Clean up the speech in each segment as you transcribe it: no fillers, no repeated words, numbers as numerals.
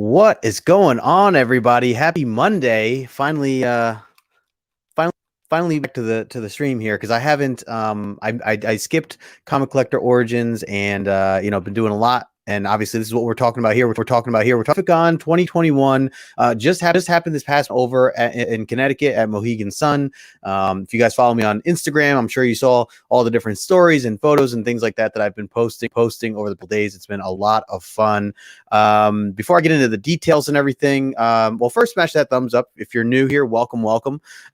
What is going on, everybody? Happy Monday! Finally back to the stream here because I haven't I skipped Comic Collector Origins and been doing a lot. And obviously, this is what we're talking about here. We're Terrificon 2021. Just happened this past over in Connecticut at Mohegan Sun. If you guys follow me on Instagram, I'm sure you saw all the different stories and photos and things like that I've been posting over the days. It's been a lot of fun. Before I get into the details and everything, well, first smash that thumbs up. If you're new here, welcome.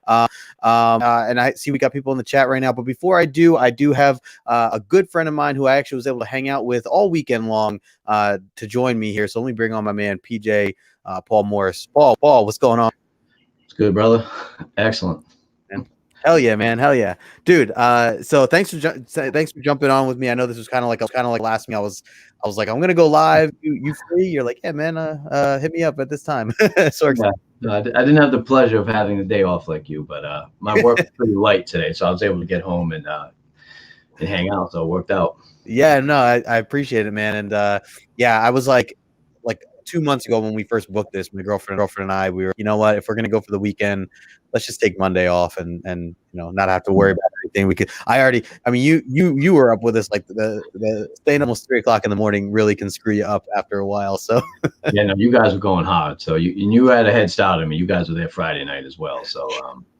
And I see we got people in the chat right now. But before I do have a good friend of mine who I actually was able to hang out with all weekend long to join me here. So let me bring on my man PJ Paul Morris. Paul, what's going on? It's good, brother. Excellent. Hell yeah, man. Hell yeah, dude. So thanks for jumping on with me. I know this was kind of like last week. I was like, I'm gonna go live. You free? You're like, yeah, man. Hit me up at this time. So yeah. No, I didn't have the pleasure of having the day off like you, but my work was pretty light today, so I was able to get home and hang out. So it worked out. Yeah, no, I appreciate it, man. And yeah, I was like 2 months ago when we first booked this, my girlfriend and I, we were, you know what, if we're gonna go for the weekend, let's just take Monday off and not have to worry about anything. You were up with us like the staying almost 3 o'clock in the morning really can screw you up after a while. So yeah, no, you guys were going hard. So you had a head start on me. You guys were there Friday night as well. So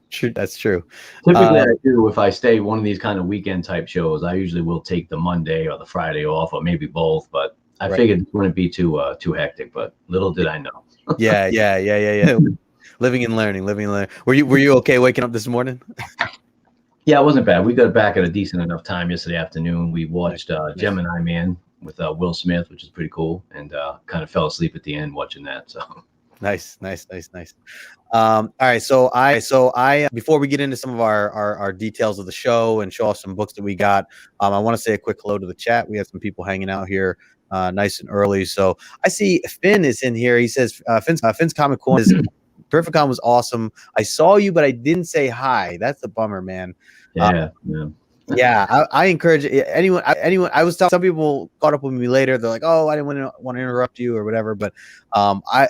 true, that's true. Typically, I do if I stay one of these kind of weekend type shows, I usually will take the Monday or the Friday off, or maybe both. But I figured it wouldn't be too hectic. But little did I know. Yeah. Living and learning. Were you okay waking up this morning? Yeah, it wasn't bad. We got back at a decent enough time yesterday afternoon. We watched Gemini Man with Will Smith, which is pretty cool, and kind of fell asleep at the end watching that. So nice. All right, so I before we get into some of our details of the show and show off some books that we got, I want to say a quick hello to the chat. We have some people hanging out here nice and early. So I see Finn is in here. He says Finn's Comic Corner is Terrificon was awesome. I saw you, but I didn't say hi. That's a bummer, man. Yeah. I encourage anyone. I was telling some people caught up with me later. They're like, "Oh, I didn't want to interrupt you or whatever." But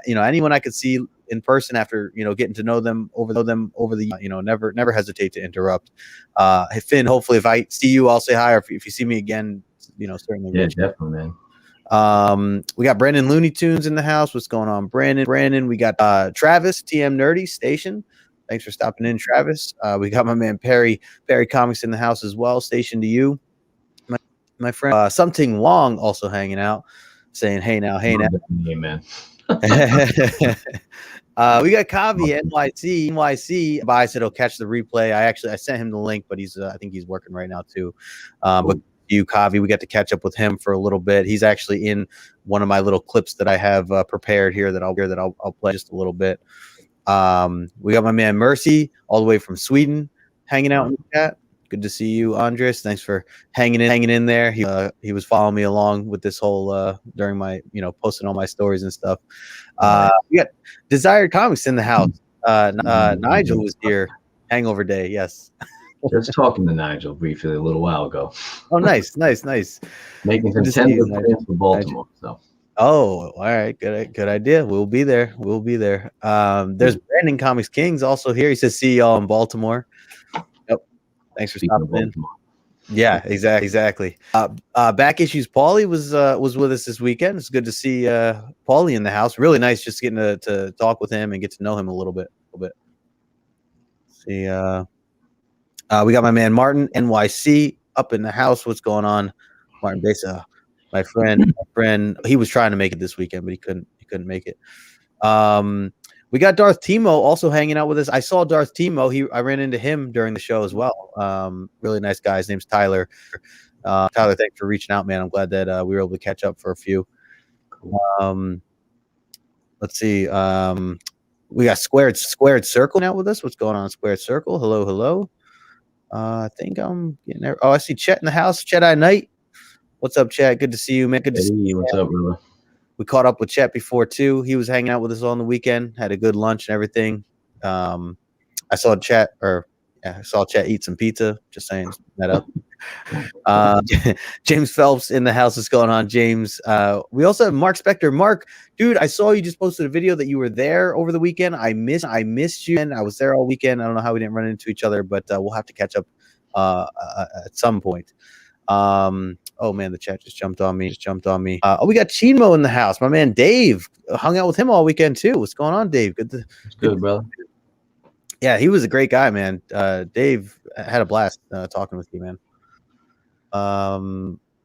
anyone I could see in person after getting to know them over the never hesitate to interrupt. Hey Finn, hopefully if I see you, I'll say hi. Or if you see me again, certainly. Yeah, definitely, man. We got Brandon Looney Tunes in the house. What's going on, Brandon? We got Travis TM Nerdy Station. Thanks for stopping in, Travis. We got my man Perry Comics in the house as well. Station to you, my friend. Something Wong also hanging out, saying hey now. Hey, man. We got Kavi NYC. I said he'll catch the replay. I sent him the link, but I think he's working right now too. But you, Kavi, we got to catch up with him for a little bit. He's actually in one of my little clips that I have prepared here that I'll play just a little bit. We got my man Mercy all the way from Sweden hanging out in the chat. Good to see you, Andres. Thanks for hanging in there. He was following me along with this whole during my posting all my stories and stuff. We got Desired Comics in the house. Nigel was here. Hangover day, yes. Just talking to Nigel briefly a little while ago. Oh, nice. Making some tentative plans for Baltimore. So. Oh, all right. Good idea. We'll be there. There's Brandon Comics Kings also here. He says, "See y'all in Baltimore." Yep. Thanks for stopping in. Yeah, exactly. Back Issues Paulie was with us this weekend. It's good to see Paulie in the house. Really nice just getting to talk with him and get to know him a little bit. See, we got my man Martin NYC up in the house. What's going on, Martin Besa? My friend, he was trying to make it this weekend, but he couldn't make it. We got Darth Timo also hanging out with us. I saw Darth Timo. I ran into him during the show as well. Really nice guy. His name's Tyler. Tyler, thanks for reaching out, man. I'm glad that we were able to catch up for a few. Let's see. We got Squared Circle now with us. What's going on, Squared Circle? Hello. I think I'm getting there. Oh, I see Chet in the house. Chet Knight. What's up, Chet? Good to see you, man. Good to see you. What's up, brother? We caught up with Chet before too. He was hanging out with us on the weekend. Had a good lunch and everything. I saw Chet, or Yeah, I saw Chet eat some pizza. Just saying that up. James Phelps in the house. What's going on, James? We also have Mark Spector. Mark, dude, I saw you just posted a video that you were there over the weekend. I missed you, and I was there all weekend. I don't know how we didn't run into each other, but we'll have to catch up at some point. Oh man, the chat just jumped on me. Oh, we got Chimo in the house. My man Dave hung out with him all weekend too. What's going on, Dave? Good, brother. Yeah, he was a great guy, man. Dave had a blast talking with you, man.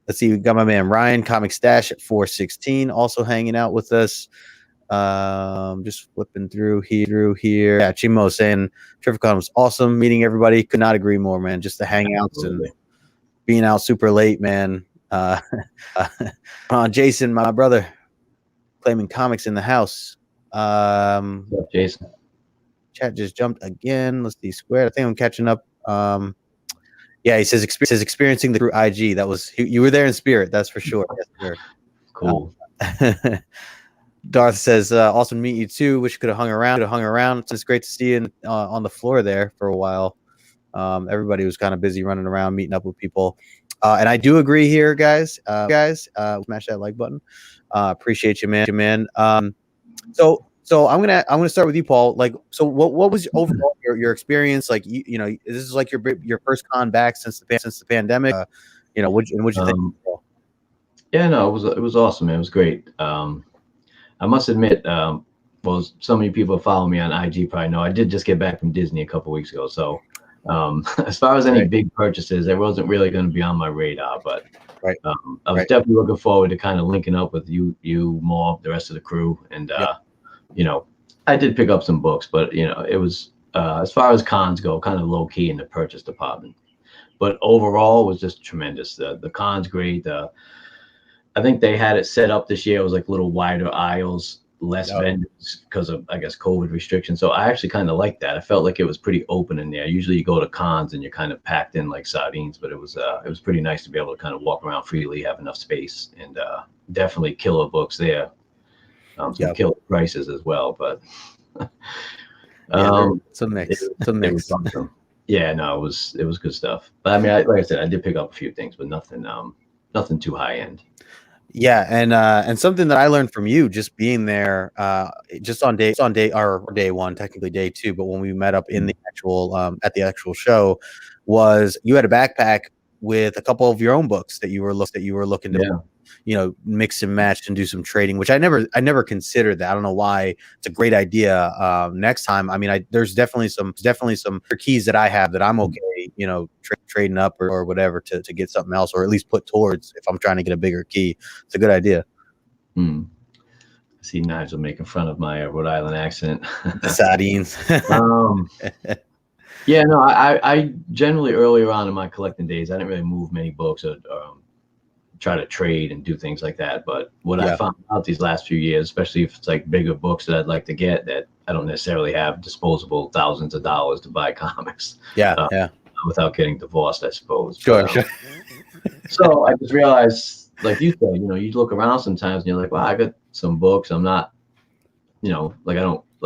Let's see, we got my man Ryan Comic Stash at 416 also hanging out with us. Just flipping through here. Yeah, Chimo saying Terrificon was awesome, meeting everybody. Could not agree more, man. Just the hangouts and being out super late, man. Jason, my brother, claiming comics in the house. What's up, Jason? Chat just jumped again. Let's see, squared. I think I'm catching up. Yeah, he says experiencing the through IG. That was you were there in spirit, that's for sure. Yes, sir. Cool. Darth says, awesome to meet you too. Wish you could have hung around. It's great to see you on the floor there for a while. Everybody was kind of busy running around, meeting up with people. And I do agree here, guys. Smash that like button. Appreciate you, man. So I'm gonna start with you, Paul. Like, so what was overall your experience? Like, you know, this is like your first con back since the pandemic. You know, what'd you think? Yeah, no, it was awesome, man. It was great. I must admit, well, so many people follow me on IG probably know I did just get back from Disney a couple weeks ago. So as far as any big purchases, it wasn't really going to be on my radar, but I was definitely looking forward to kind of linking up with you, Mob, the rest of the crew, and you know, I did pick up some books, but you know, it was as far as cons go, kind of low key in the purchase department. But overall, it was just tremendous. The con's great. I think they had it set up this year. It was like little wider aisles, less vendors because of, I guess, COVID restrictions. So I actually kind of liked that. I felt like it was pretty open in there. Usually you go to cons and you're kind of packed in like sardines, but it was pretty nice to be able to kind of walk around freely, have enough space, and definitely killer books there. Some killer prices as well, but it's a mix. It's a mix. Yeah, no, it was good stuff. But I mean, like I said, I did pick up a few things, but nothing too high end. Yeah, and something that I learned from you just being there, just on day one, technically day two, but when we met up in the actual at the actual show, was you had a backpack with a couple of your own books that you were looking to, you know, mix and match and do some trading, which I never considered that. I don't know why. It's a great idea. Next time, I mean, there's definitely some keys that I have that I'm okay, you know, trading up or whatever to get something else, or at least put towards if I'm trying to get a bigger key. It's a good idea. I see Nigel making fun of my Rhode Island accent. The sardines. Yeah, no, I generally earlier on in my collecting days, I didn't really move many books or try to trade and do things like that. But what I found out these last few years, especially if it's like bigger books that I'd like to get that I don't necessarily have disposable thousands of dollars to buy comics. Without getting divorced, I suppose. Sure. So I just realized, like you said, you know, you look around sometimes and you're like, wow, I got some books. I'm not, you know, like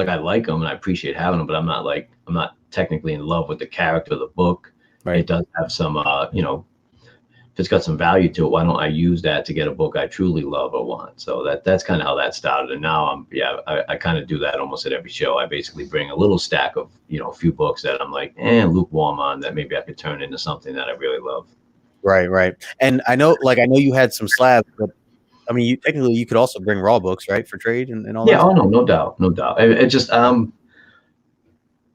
I like them and I appreciate having them, but I'm not technically in love with the character of the book. It does have some, you know, if it's got some value to it, why don't I use that to get a book I truly love or want? So that's kind of how that started. And now I kind of do that almost at every show. I basically bring a little stack of, you know, a few books that I'm like, lukewarm on, that maybe I could turn into something that I really love. Right. And I know you had some slabs, but I mean, you could also bring raw books, right, for trade and all that. Yeah, no doubt. It just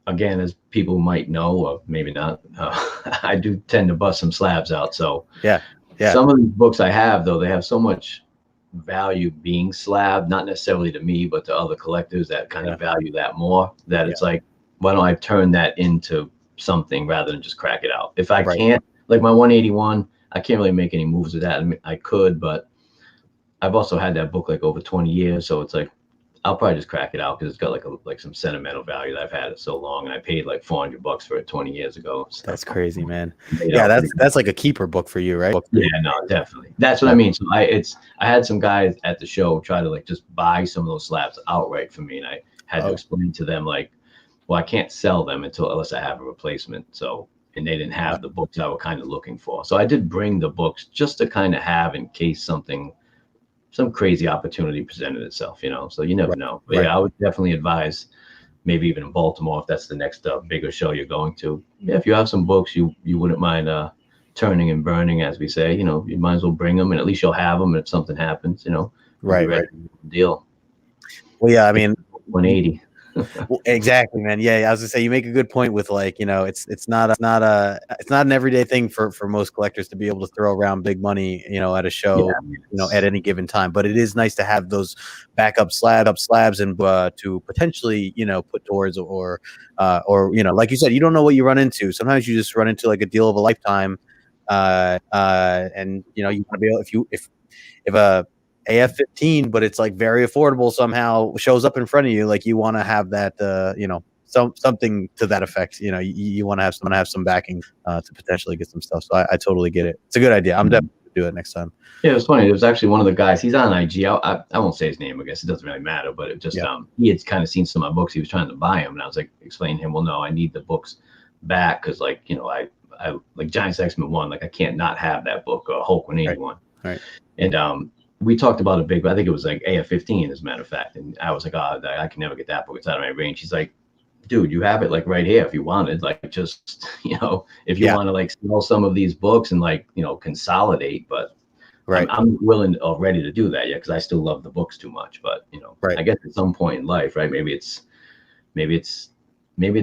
again, as people might know, or maybe not, I do tend to bust some slabs out. So yeah. Some of these books I have, though, they have so much value being slabbed, not necessarily to me, but to other collectors that kind of value that more, that it's like, why don't I turn that into something rather than just crack it out? If I can't, like my 181, I can't really make any moves with that. I mean, I could, but I've also had that book like over 20 years. So it's like, I'll probably just crack it out because it's got like some sentimental value that I've had it so long, and I paid like $400 for it 20 years ago. So that's crazy, man. Yeah, that's like a keeper book for you, right? Yeah, no, definitely. That's what I mean. So I had some guys at the show try to like just buy some of those slabs outright for me, and I had to explain to them like, well, I can't sell them unless I have a replacement. So, and they didn't have the books I was kind of looking for. So I did bring the books just to kind of have in case some crazy opportunity presented itself, you know. So you never know. But yeah, I would definitely advise, maybe even in Baltimore, if that's the next bigger show you're going to. Yeah, if you have some books you wouldn't mind turning and burning, as we say, you know, you might as well bring them, and at least you'll have them. And if something happens, you know, right. Deal. Well, yeah, I mean, 180. Well, exactly, man. Yeah, I was gonna say, you make a good point with, like, you know, it's not an everyday thing for most collectors to be able to throw around big money, you know, at a show, you know, at any given time. But it is nice to have those backup slabs and to potentially, you know, put towards or you know, like you said, you don't know what you run into. Sometimes you just run into like a deal of a lifetime, and you know, you want to be able, if a AF-15, but it's like very affordable somehow shows up in front of you, like, you want to have that, you know, something to that effect. You know, you want to have some backing to potentially get some stuff. So I totally get it. It's a good idea. I'm definitely gonna do it next time. Yeah, it was funny. There was actually one of the guys. He's on IG. I won't say his name. I guess it doesn't really matter. But it just he had kind of seen some of my books. He was trying to buy them, and I was like explaining to him, well, no, I need the books back because, like, you know, I like Giants X-Men 1. Like, I can't not have that book, or Hulk 181. Right. And we talked about a big, I think it was like AF-15, as a matter of fact. And I was like, oh, I can never get that book. It's out of my range. He's like, dude, you have it like right here if you wanted. Like, just, you know, if you want to like sell some of these books and, like, you know, consolidate. But I'm willing or ready to do that, because I still love the books too much. But, you know, I guess at some point in life, right? Maybe it's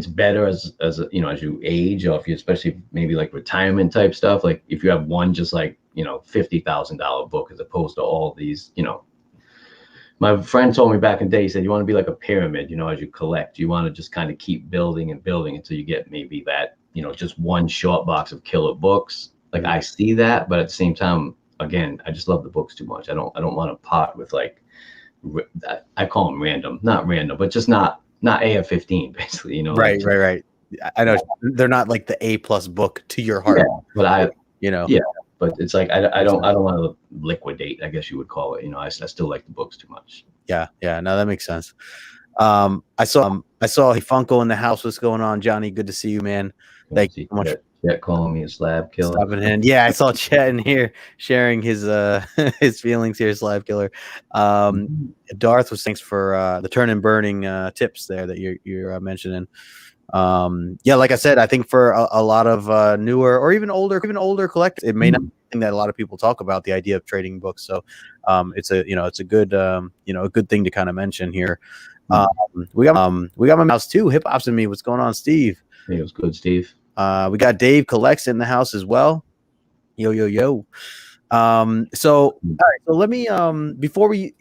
better as you know, as you age, or if you, especially maybe like retirement type stuff, like if you have one just like, you know, $50,000 book, as opposed to all these, you know. My friend told me back in the day, he said, you want to be like a pyramid, you know, as you collect, you want to just kind of keep building and building until you get maybe that, you know, just one short box of killer books. Like, I see that, but at the same time, again, I just love the books too much. I don't want to part with, like, I call them random, not random, but just not AF-15, basically, you know. Right. I know they're not like the A+ book to your heart, but you know. Yeah, but it's like I don't want to liquidate, I guess you would call it. You know, I still like the books too much. Yeah. No, that makes sense. I saw Funko in the house. What's going on, Johnny? Good to see you, man. Thank you so much. Chet calling me a slab killer. Stopping in. Yeah, I saw Chet in here sharing his his feelings here, slab killer. Darth was, thanks for the turn and burning tips there that you're mentioning. Yeah, like I said, I think for a lot of newer or even older collectors, it may not be something that a lot of people talk about, the idea of trading books. So it's a good a good thing to kind of mention here. We got my mouse too. Hip Hop's in me. What's going on, Steve? Hey, it was good, Steve. We got Dave Collects in the house as well. Yo. So all right, so let me before we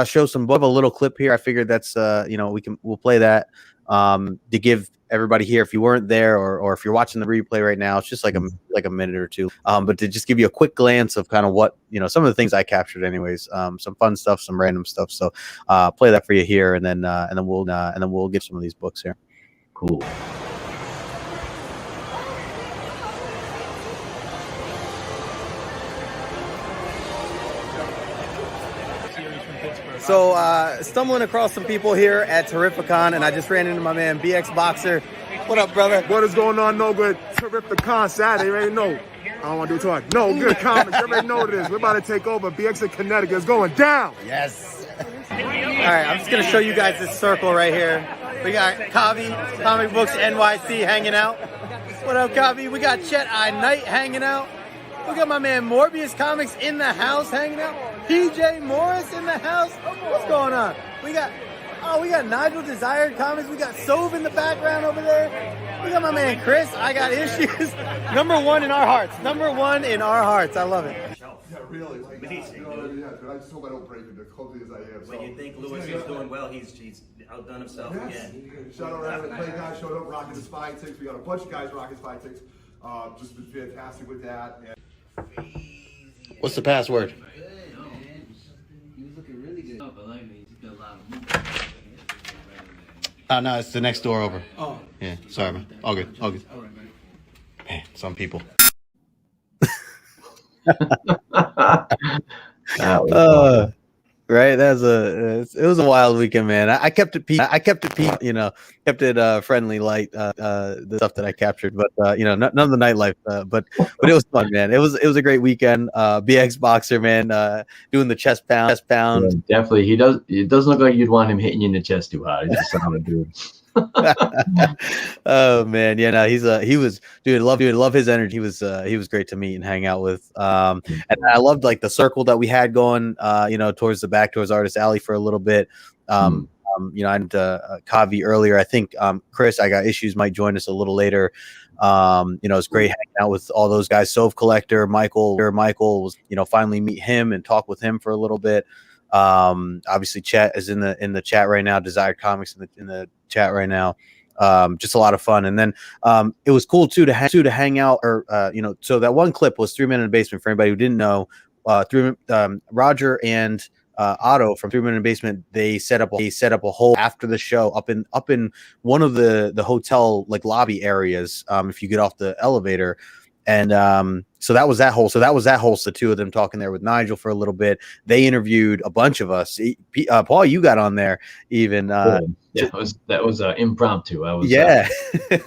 show some book, a little clip here. I figured that's we'll play that to give everybody here, if you weren't there or if you're watching the replay right now, it's just like a minute or two, but to just give you a quick glance of kind of what, you know, some of the things I captured anyways, some fun stuff, some random stuff. So play that for you here, and then we'll get some of these books here. Cool. So stumbling across some people here at Terrificon, and I just ran into my man BX Boxer. What up, brother? What is going on? No good. Terrificon Saturday. You already know. I don't want to do too hard. No good comics. You already know this. We're about to take over. BX in Connecticut is going down. Yes. All right, I'm just gonna show you guys this circle right here. We got Kavi, Comic Books NYC, hanging out. What up, Kavi? We got Chet I Knight hanging out. We got my man Morbius Comics in the house hanging out. PJ Morris in the house. What's going on? We got Nigel Desired Comics. We got Sove in the background over there. We got my man Chris. I got issues. Number one in our hearts. I love it. Yeah, really. Like, you know, I just hope I don't break it as closely as I am. When you think Lewis is doing well, he's outdone himself again. Shout out to the Play guys showed up rocking the SpineTicks. We got a bunch of guys rocking SpineTicks. Just been fantastic with that. What's the password? No, it's the next door over. Oh. Yeah, sorry, man. All good. Man, some people. Right, it was a wild weekend, man. I kept it you know, kept it friendly, light, the stuff that I captured, but you know, none of the nightlife, but it was fun, man. It was a great weekend. BX Boxer, man, doing the chest pound. Yeah, definitely. It doesn't look like you'd want him hitting you in the chest too hard. He's a solid dude. Oh man, yeah, no, he was, dude, love his energy. He was great to meet and hang out with. And I loved like the circle that we had going, you know, towards Artist Alley for a little bit. You know, and Kavi earlier. I think Chris, I got issues, might join us a little later. You know, it's great hanging out with all those guys. Sove Collector, Michael was, you know, finally meet him and talk with him for a little bit. Obviously Chet is in the chat right now. Desired Comics in the chat right now. Just a lot of fun. And then it was cool too to hang out, or you know, so that one clip was 3 Men in the Basement. For anybody who didn't know, Roger and Otto from 3 Men in the Basement, they set up a whole after the show up in one of the hotel like lobby areas, if you get off the elevator. And so that was that whole. So the two of them talking there with Nigel for a little bit. They interviewed a bunch of us. Paul, you got on there even. Yeah, that was impromptu. I was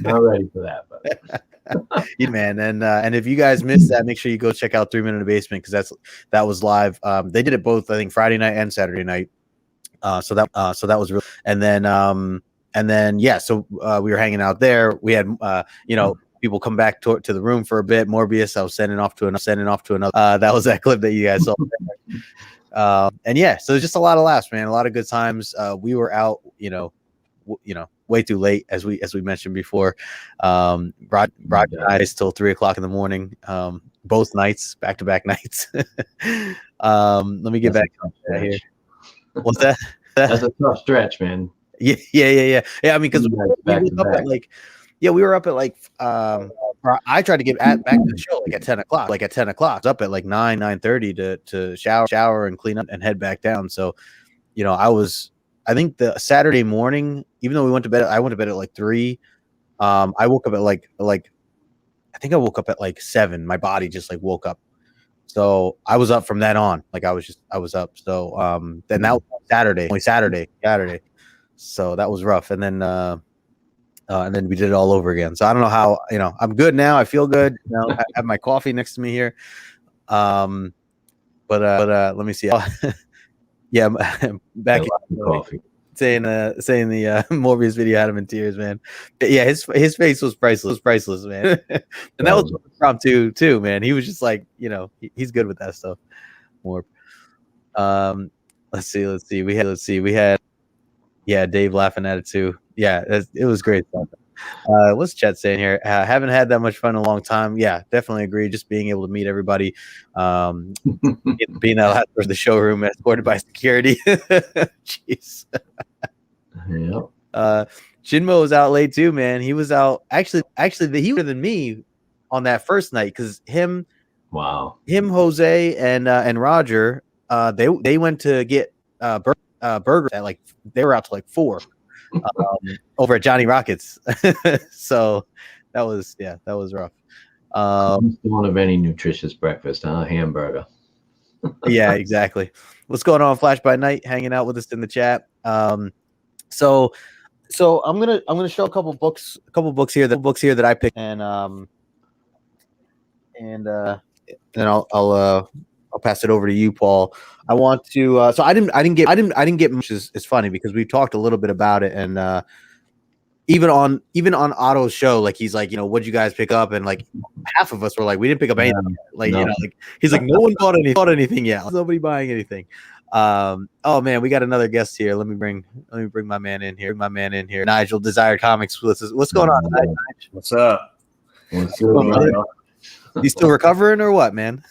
not ready for that. But. Yeah, man. And if you guys missed that, make sure you go check out 3 Men in the Basement, because that was live. They did it both, I think, Friday night and Saturday night. So that was real. And then yeah, so we were hanging out there. We had you know, people come back to the room for a bit. Morbius, I was sending off to another. That was that clip that you guys saw. And yeah, so it's just a lot of laughs, man. A lot of good times. We were out, you know, way too late, as we mentioned before. Broad night till 3 o'clock in the morning. Both nights, back-to-back nights. Let me get back here. What's that? That's a tough stretch, man. Yeah. I mean, because we were up at like I tried to get back to the show like at 10 o'clock. I was up at like 9:30 to shower and clean up and head back down. So, you know, I think the Saturday morning, even though I went to bed at like 3. I woke up at like I think I woke up at like 7. My body just like woke up. So I was up from that on. Like I was up. So then that was Saturday. So that was rough. And then we did it all over again. So I don't know how, you know, I'm good now. I feel good. You know, I have my coffee next to me here. But let me see. Yeah, back saying the Morbius video had him in tears, man. Yeah, his face was priceless, man. And that was impromptu too, man. He was just like, you know, he's good with that stuff. More. Let's see. We had yeah, Dave laughing at it too. Yeah, it was great stuff. What's Chet saying here? Haven't had that much fun in a long time. Yeah, definitely agree. Just being able to meet everybody, being that last person in the showroom escorted by security. Jeez. Yep. Jinmo was out late too, man. He was out actually he was than me on that first night, because him, Jose and Roger, they went to get burgers at like, they were out to like 4. Over at Johnny Rockets. So that was rough. One of any nutritious breakfast, hamburger. Yeah, exactly. What's going on, Flash by Night, hanging out with us in the chat. So I'm gonna show a couple books here that I picked, and then I'll pass it over to you, Paul. I want to. So I didn't get much. It's funny because we talked a little bit about it, and even on Otto's show, like he's like, you know, what'd you guys pick up? And like half of us were like, we didn't pick up anything. Like, you know, like he's like, no one bought anything yet. Nobody buying anything. Oh man, we got another guest here. Let me bring my man in here. Nigel, Desired Comics. What's going on, Nigel? What's up? You still recovering or what, man?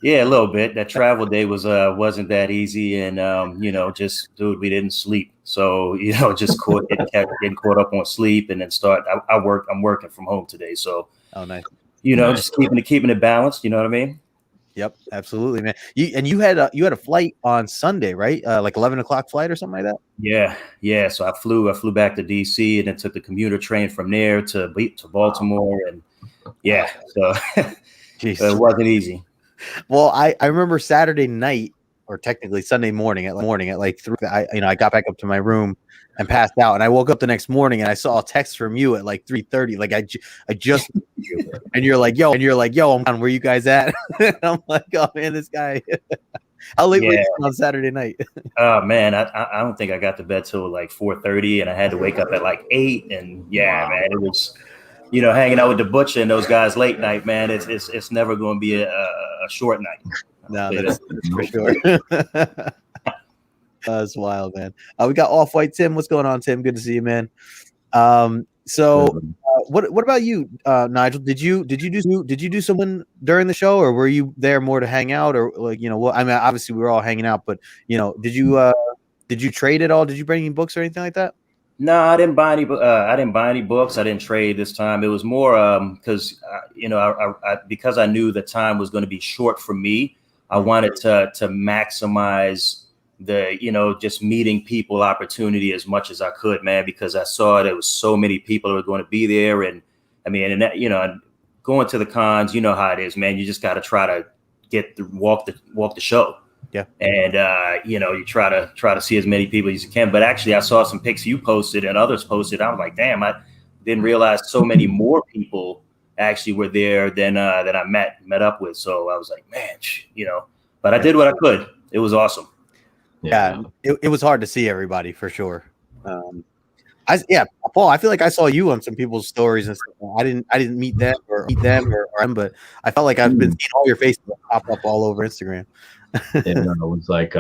Yeah, a little bit. That travel day wasn't that easy, and you know, just dude, we didn't sleep. So you know, just getting caught up on sleep, and then I'm working from home today, so nice. You know, just keeping it balanced. You know what I mean? Yep, absolutely, man. You had a flight on Sunday, right? Like 11 o'clock flight or something like that. Yeah. So I flew back to DC, and then took the commuter train from there to Baltimore, and yeah, so it wasn't easy. Well, I remember Saturday night or technically Sunday morning at like 3. I got back up to my room and passed out, and I woke up the next morning and I saw a text from you at like 3:30. Like I just and you're like, yo, I'm down. Where you guys at? And I'm like, oh man, this guy. How late were you on Saturday night? Oh man, I don't think I got to bed till like 4:30, and I had to wake up at like 8. And man, it was, hanging out with the butcher and those guys late night, man. It's never going to be a short night. No, that's for sure. That's wild, man. We got Off-White Tim. What's going on, Tim? Good to see you, man. What about you, Nigel? Did you do someone during the show, or were you there more to hang out, or like I mean, obviously we were all hanging out, but did you trade at all? Did you bring any books or anything like that? No, I didn't buy any. I didn't buy any books. I didn't trade this time. It was more because because I knew the time was going to be short for me. I wanted to maximize the just meeting people opportunity as much as I could, man, because I saw there was so many people that were going to be there. And I mean, and that, going to the cons, you know how it is, man. You just got to try to walk the show. Yeah. And you try to see as many people as you can. But actually I saw some pics you posted and others posted. I was like, damn, I didn't realize so many more people actually were there than I met up with. So I was like, man, but I did what I could. It was awesome. Yeah, it was hard to see everybody for sure. Paul, I feel like I saw you on some people's stories and stuff. I didn't meet them or but I felt like I've been seeing all your faces pop up all over Instagram. It was like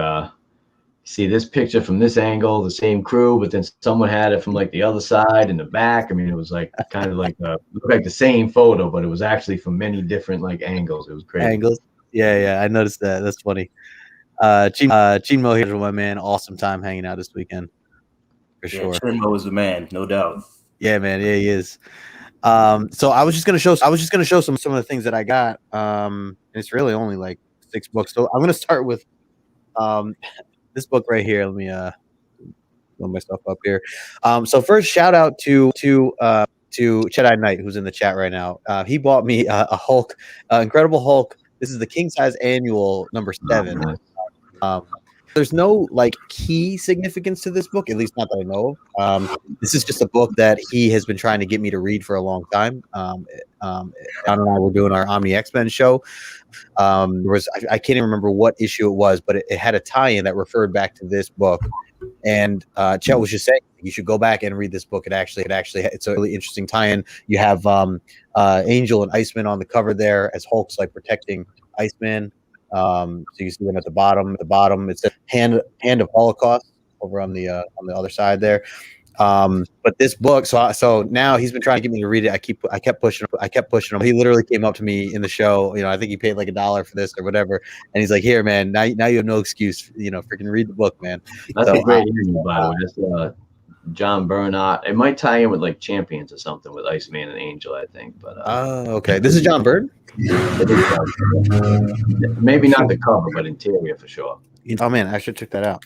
see this picture from this angle, the same crew, but then someone had it from like the other side in the back. I mean, it was like kind of like looked like the same photo, but it was actually from many different like angles. It was crazy. Angles. Yeah, I noticed that. That's funny. Chimo here, my man. Awesome time hanging out this weekend, for sure. Chimo is the man, no doubt. Yeah, man. Yeah, he is. So I was just gonna show some of the things that I got. And it's really only like 6 books. So I'm gonna start with this book right here. Let me load my stuff up here. So first, shout out to Chedai Knight, who's in the chat right now. He bought me a Hulk, Incredible Hulk. This is the King Size Annual number 7. There's no like key significance to this book, at least not that I know of. This is just a book that he has been trying to get me to read for a long time. Don and I were doing our Omni X-Men show. I can't even remember what issue it was, but it had a tie-in that referred back to this book. And Chet was just saying you should go back and read this book. It's a really interesting tie-in. You have Angel and Iceman on the cover there as Hulk's like protecting Iceman. So you see them at the bottom. At the bottom, it's a hand of Holocaust over on the other side there. But this book, so now he's been trying to get me to read it. I kept pushing him. He literally came up to me in the show. I think he paid like $1 for this or whatever. And he's like, "Here, man. Now you have no excuse. Freaking read the book, man." That's a great interview, by the way. That's John Bernhardt. It might tie in with like Champions or something with Iceman and Angel, I think. But okay. This is John Byrne. Maybe not the cover, but interior for sure. Oh man, I should check that out.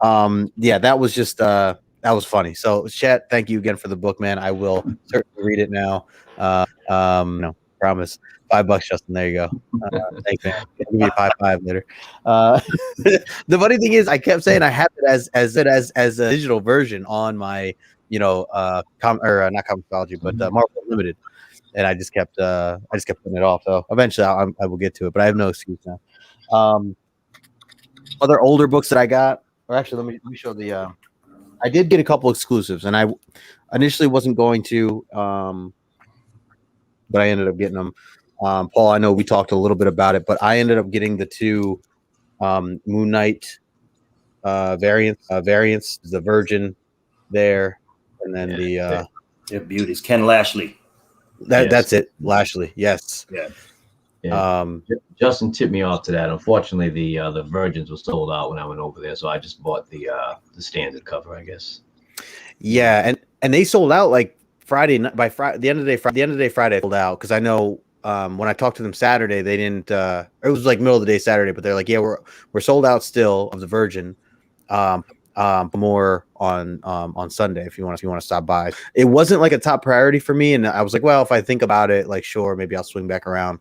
That was just that was funny. So Chet, thank you again for the book, man. I will certainly read it now. Promise. $5, Justin. There you go. Thanks, man. Give me a 5 later. The funny thing is, I kept saying I have it as a digital version on my, not Comixology, but Marvel Unlimited, and I just kept putting it off. So eventually, I will get to it, but I have no excuse now. Other older books that I got, or actually, let me show the. I did get a couple exclusives, and I initially wasn't going to, but I ended up getting them. Paul, I know we talked a little bit about it, but I ended up getting the 2 Moon Knight variants, the Virgin there, and then they're beauties. Ken Lashley. That's it. Lashley, yes. Yeah. Justin tipped me off to that. Unfortunately, the Virgins were sold out when I went over there, so I just bought the standard cover, I guess. Yeah, and they sold out like Friday night. By the end of the day, Friday sold out, because I know when I talked to them Saturday, they didn't. It was like middle of the day Saturday, but they're like, yeah, we're sold out still of the Virgin. more on Sunday if you want to stop by. It wasn't like a top priority for me, and I was like, well, if I think about it, like sure, maybe I'll swing back around.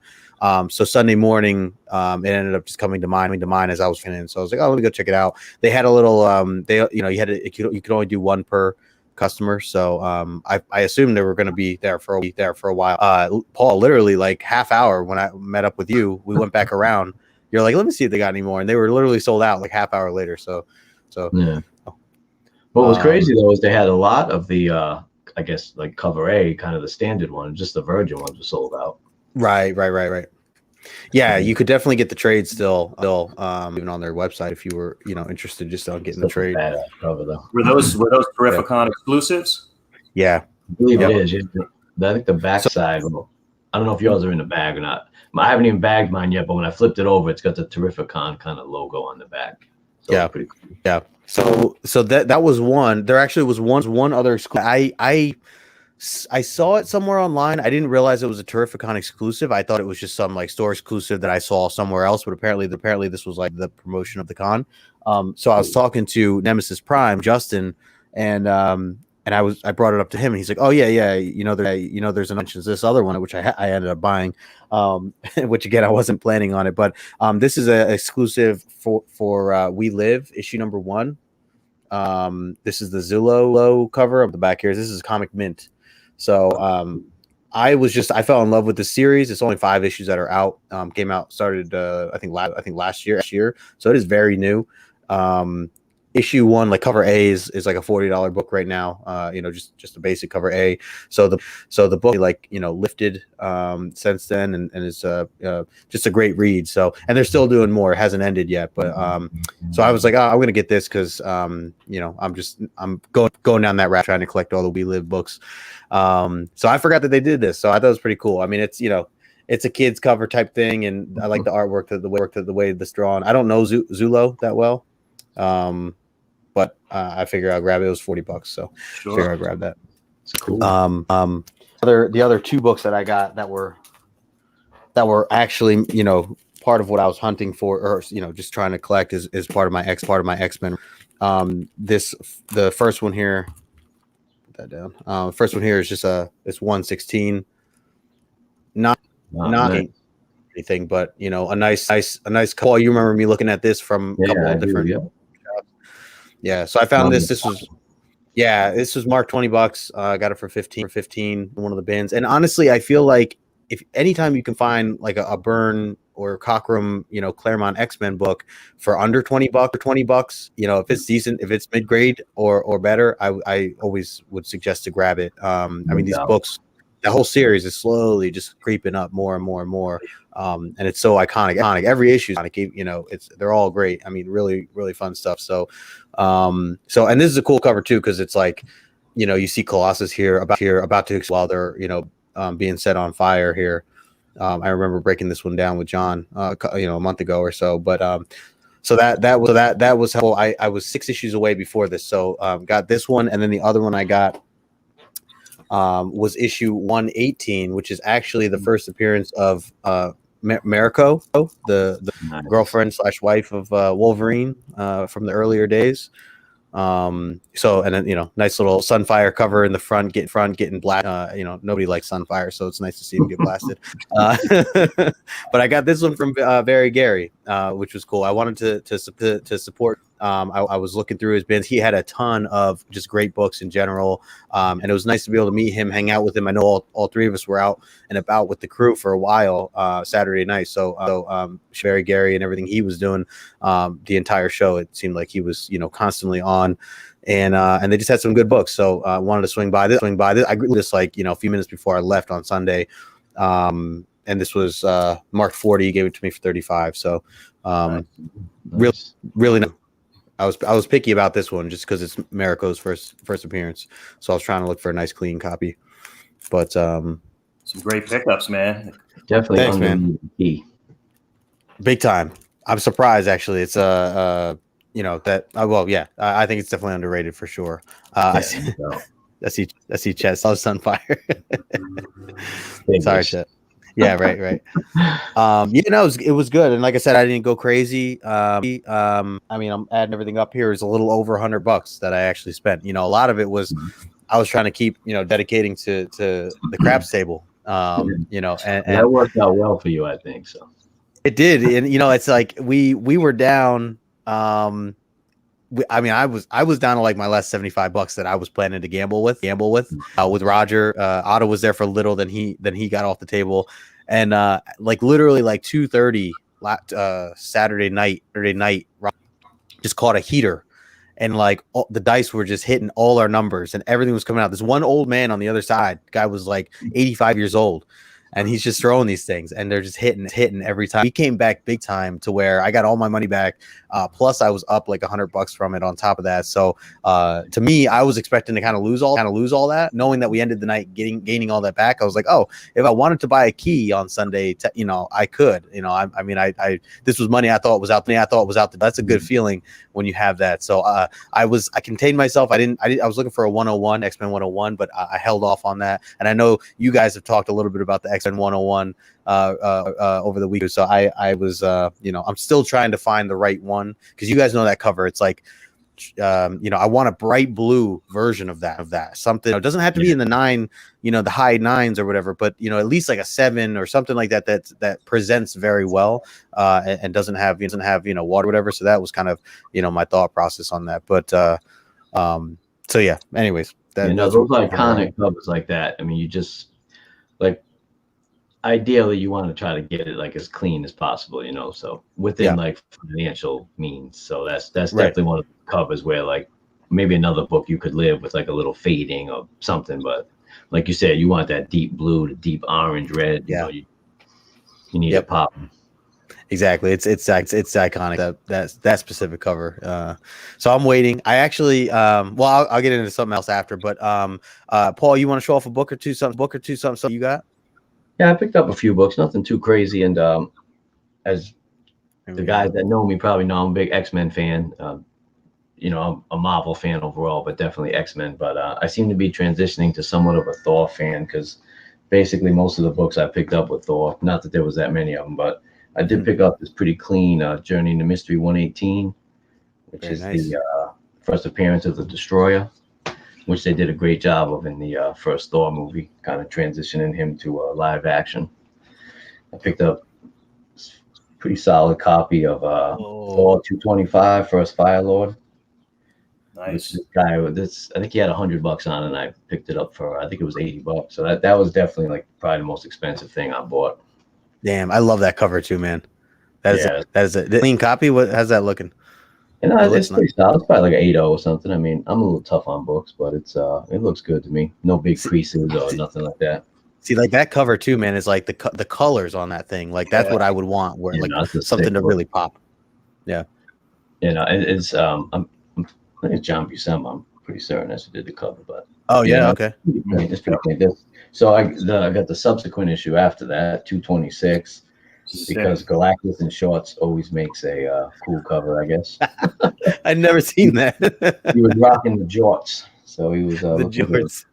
So Sunday morning, it ended up just coming to mind as I was finishing. So I was like, oh, let me go check it out. They had a little you could only do one per customer. So I assumed they were going to be there for a while. Paul, literally like half hour when I met up with you, we went back around. You're like, let me see if they got any more, and they were literally sold out like half hour later. So yeah. What was crazy though is they had a lot of the I guess like cover A, kind of the standard one, just the Virgin ones were sold out. Right. Yeah, you could definitely get the trade still, even on their website if you were, interested just on getting the trade. Cover, though. Were those Terrificon exclusives? Yeah, I believe it is. I think the back side. I don't know if yours are in the bag or not. I haven't even bagged mine yet, but when I flipped it over, it's got the Terrificon kind of logo on the back. So yeah, pretty cool. Yeah. So that was one. There actually was one other exclusive. I saw it somewhere online. I didn't realize it was a Terrificon exclusive. I thought it was just some like store exclusive that I saw somewhere else, but apparently this was like the promotion of the con. So I was talking to Nemesis Prime, Justin, and I brought it up to him, and he's like, "Oh yeah, there's mentions this other one which I ended up buying, which again I wasn't planning on it, but this is a exclusive for We Live issue number 1. This is the Zillow cover of the back here. This is Comic Mint. So I fell in love with the series. It's only 5 issues that are out. Started I think last year. So it is very new. Issue 1, like cover A is like a $40 book right now. Just a basic cover A. So the book lifted since then, and it's just a great read. So, and they're still doing more. It hasn't ended yet, but so I was like, I'm gonna get this because I'm going down that route trying to collect all the We Live books. So I forgot that they did this. So I thought it was pretty cool. I mean, it's a kid's cover type thing, and I like the artwork, the way this drawn. I don't know Zulo that well. But I figure I'll grab it. It was $40, so sure. I figure I'll grab that. It's cool. The other 2 books that I got that were actually part of what I was hunting for, or just trying to collect is part of my X-Men. The first one here, put that down. The first one here is just it's 116, not anything, but a nice. Paul, you remember me looking at this from a couple of different. Yeah, so I found this. This was marked $20. I got it for 15 in one of the bins. And honestly, I feel like if anytime you can find like a Byrne or Cockrum, Claremont X-Men book for under $20 or $20, if it's decent, if it's mid-grade or better, I always would suggest to grab it. I mean, these books, the whole series is slowly just creeping up more and more and more. And it's so iconic. Every issue is iconic. They're all great. I mean, really, really fun stuff. So, and this is a cool cover too, because it's like, you see Colossus about to while they're being set on fire here. I remember breaking this one down with John, a month ago or so. But so that was helpful. I was 6 issues away before this, so got this one, and then the other one I got was issue 118, which is actually the first appearance of Mariko, the girlfriend / wife of Wolverine from the earlier days. So, and then nice little Sunfire cover in the front getting blasted. Nobody likes Sunfire, so it's nice to see him get blasted. But I got this one from Barry Gary, which was cool. I wanted to support. I was looking through his bins. He had a ton of just great books in general, and it was nice to be able to meet him, hang out with him. I know all 3 of us were out and about with the crew for a while Saturday night. So Barry Gary and everything he was doing, the entire show, it seemed like he was constantly on, and they just had some good books. So I wanted to swing by this. I grew this a few minutes before I left on Sunday, and this was marked 40. He gave it to me for 35. So really nice. I was picky about this one just because it's Mariko's first appearance, so I was trying to look for a nice clean copy. But some great pickups, man. Definitely, thanks, man. Big time. I'm surprised actually. It's I think it's definitely underrated for sure. I see Chet. Saw Sunfire. Sorry, Chet. Yeah, right. It was good, and like I said, I didn't go crazy. I mean, I'm adding everything up here. Is a little over $100 that I actually spent. A lot of it was I was trying to keep dedicating to the craps table. And that worked out well for you, I think so. It did, and it's like we were down. I was down to like my last $75 that I was planning to gamble with Roger. Otto was there for a little, then he got off the table, and like literally like 2:30 Saturday night, just caught a heater, and like the dice were just hitting all our numbers, and everything was coming out. This one old man on the other side, guy was like 85 years old. And he's just throwing these things, and they're just hitting every time. He came back big time to where I got all my money back. Plus, I was up like $100 from it on top of that. So, to me, I was expecting to kind of lose all that, knowing that we ended the night gaining all that back. I was like, oh, if I wanted to buy a key on Sunday, I could. I this was money I thought was out there. That's a good feeling when you have that. So, I contained myself. I was looking for a 101, X-Men 101, but I held off on that. And I know you guys have talked a little bit about the X-Men 101 over the week. So I was I'm still trying to find the right one, because you guys know that cover. It's like I want a bright blue version of that. Something, it doesn't have to be in the 9, the high 9s or whatever, but at least like a 7 or something like that presents very well, and doesn't have water, whatever. So that was kind of my thought process on that. But so yeah, anyways, those iconic covers like that. I mean, you just like, ideally you want to try to get it like as clean as possible, so within like financial means. So that's definitely one of the covers where like maybe another book you could live with like a little fading or something, but like you said, you want that deep blue to deep orange, red. You need it popping. Exactly. It's iconic, that specific cover. So I'm waiting. I actually I'll get into something else after, but Paul, you want to show off a book or two something you got? Yeah, I picked up a few books, nothing too crazy. And as the guys that know me probably know, I'm a big X-Men fan. I'm a Marvel fan overall, but definitely X-Men. But I seem to be transitioning to somewhat of a Thor fan, because basically most of the books I picked up with Thor, not that there was that many of them, but I did pick up this pretty clean Journey into Mystery 118, which is the first appearance of the Destroyer, which they did a great job of in the first Thor movie, kind of transitioning him to live action. I picked up a pretty solid copy of Thor 225, First Fire Lord. Nice. This guy, I think he had $100 on it, and I picked it up for, I think it was $80. So that was definitely like probably the most expensive thing I bought. Damn, I love that cover too, man. That is a clean copy. How's that looking? It's pretty solid. It's probably like an 8.0 or something. I mean, I'm a little tough on books, but it looks good to me. No big creases or nothing like that. See, like that cover too, man, is like the colors on that thing. Like that's what I would want, where something to really pop. Yeah. It's I think it's John Buscema. I'm pretty certain that's who did the cover, but okay. It's pretty clean. So I got the subsequent issue after that, 226. Because Galactus in shorts always makes a cool cover, I guess. I'd never seen that. He was rocking the jorts, so he was the jorts.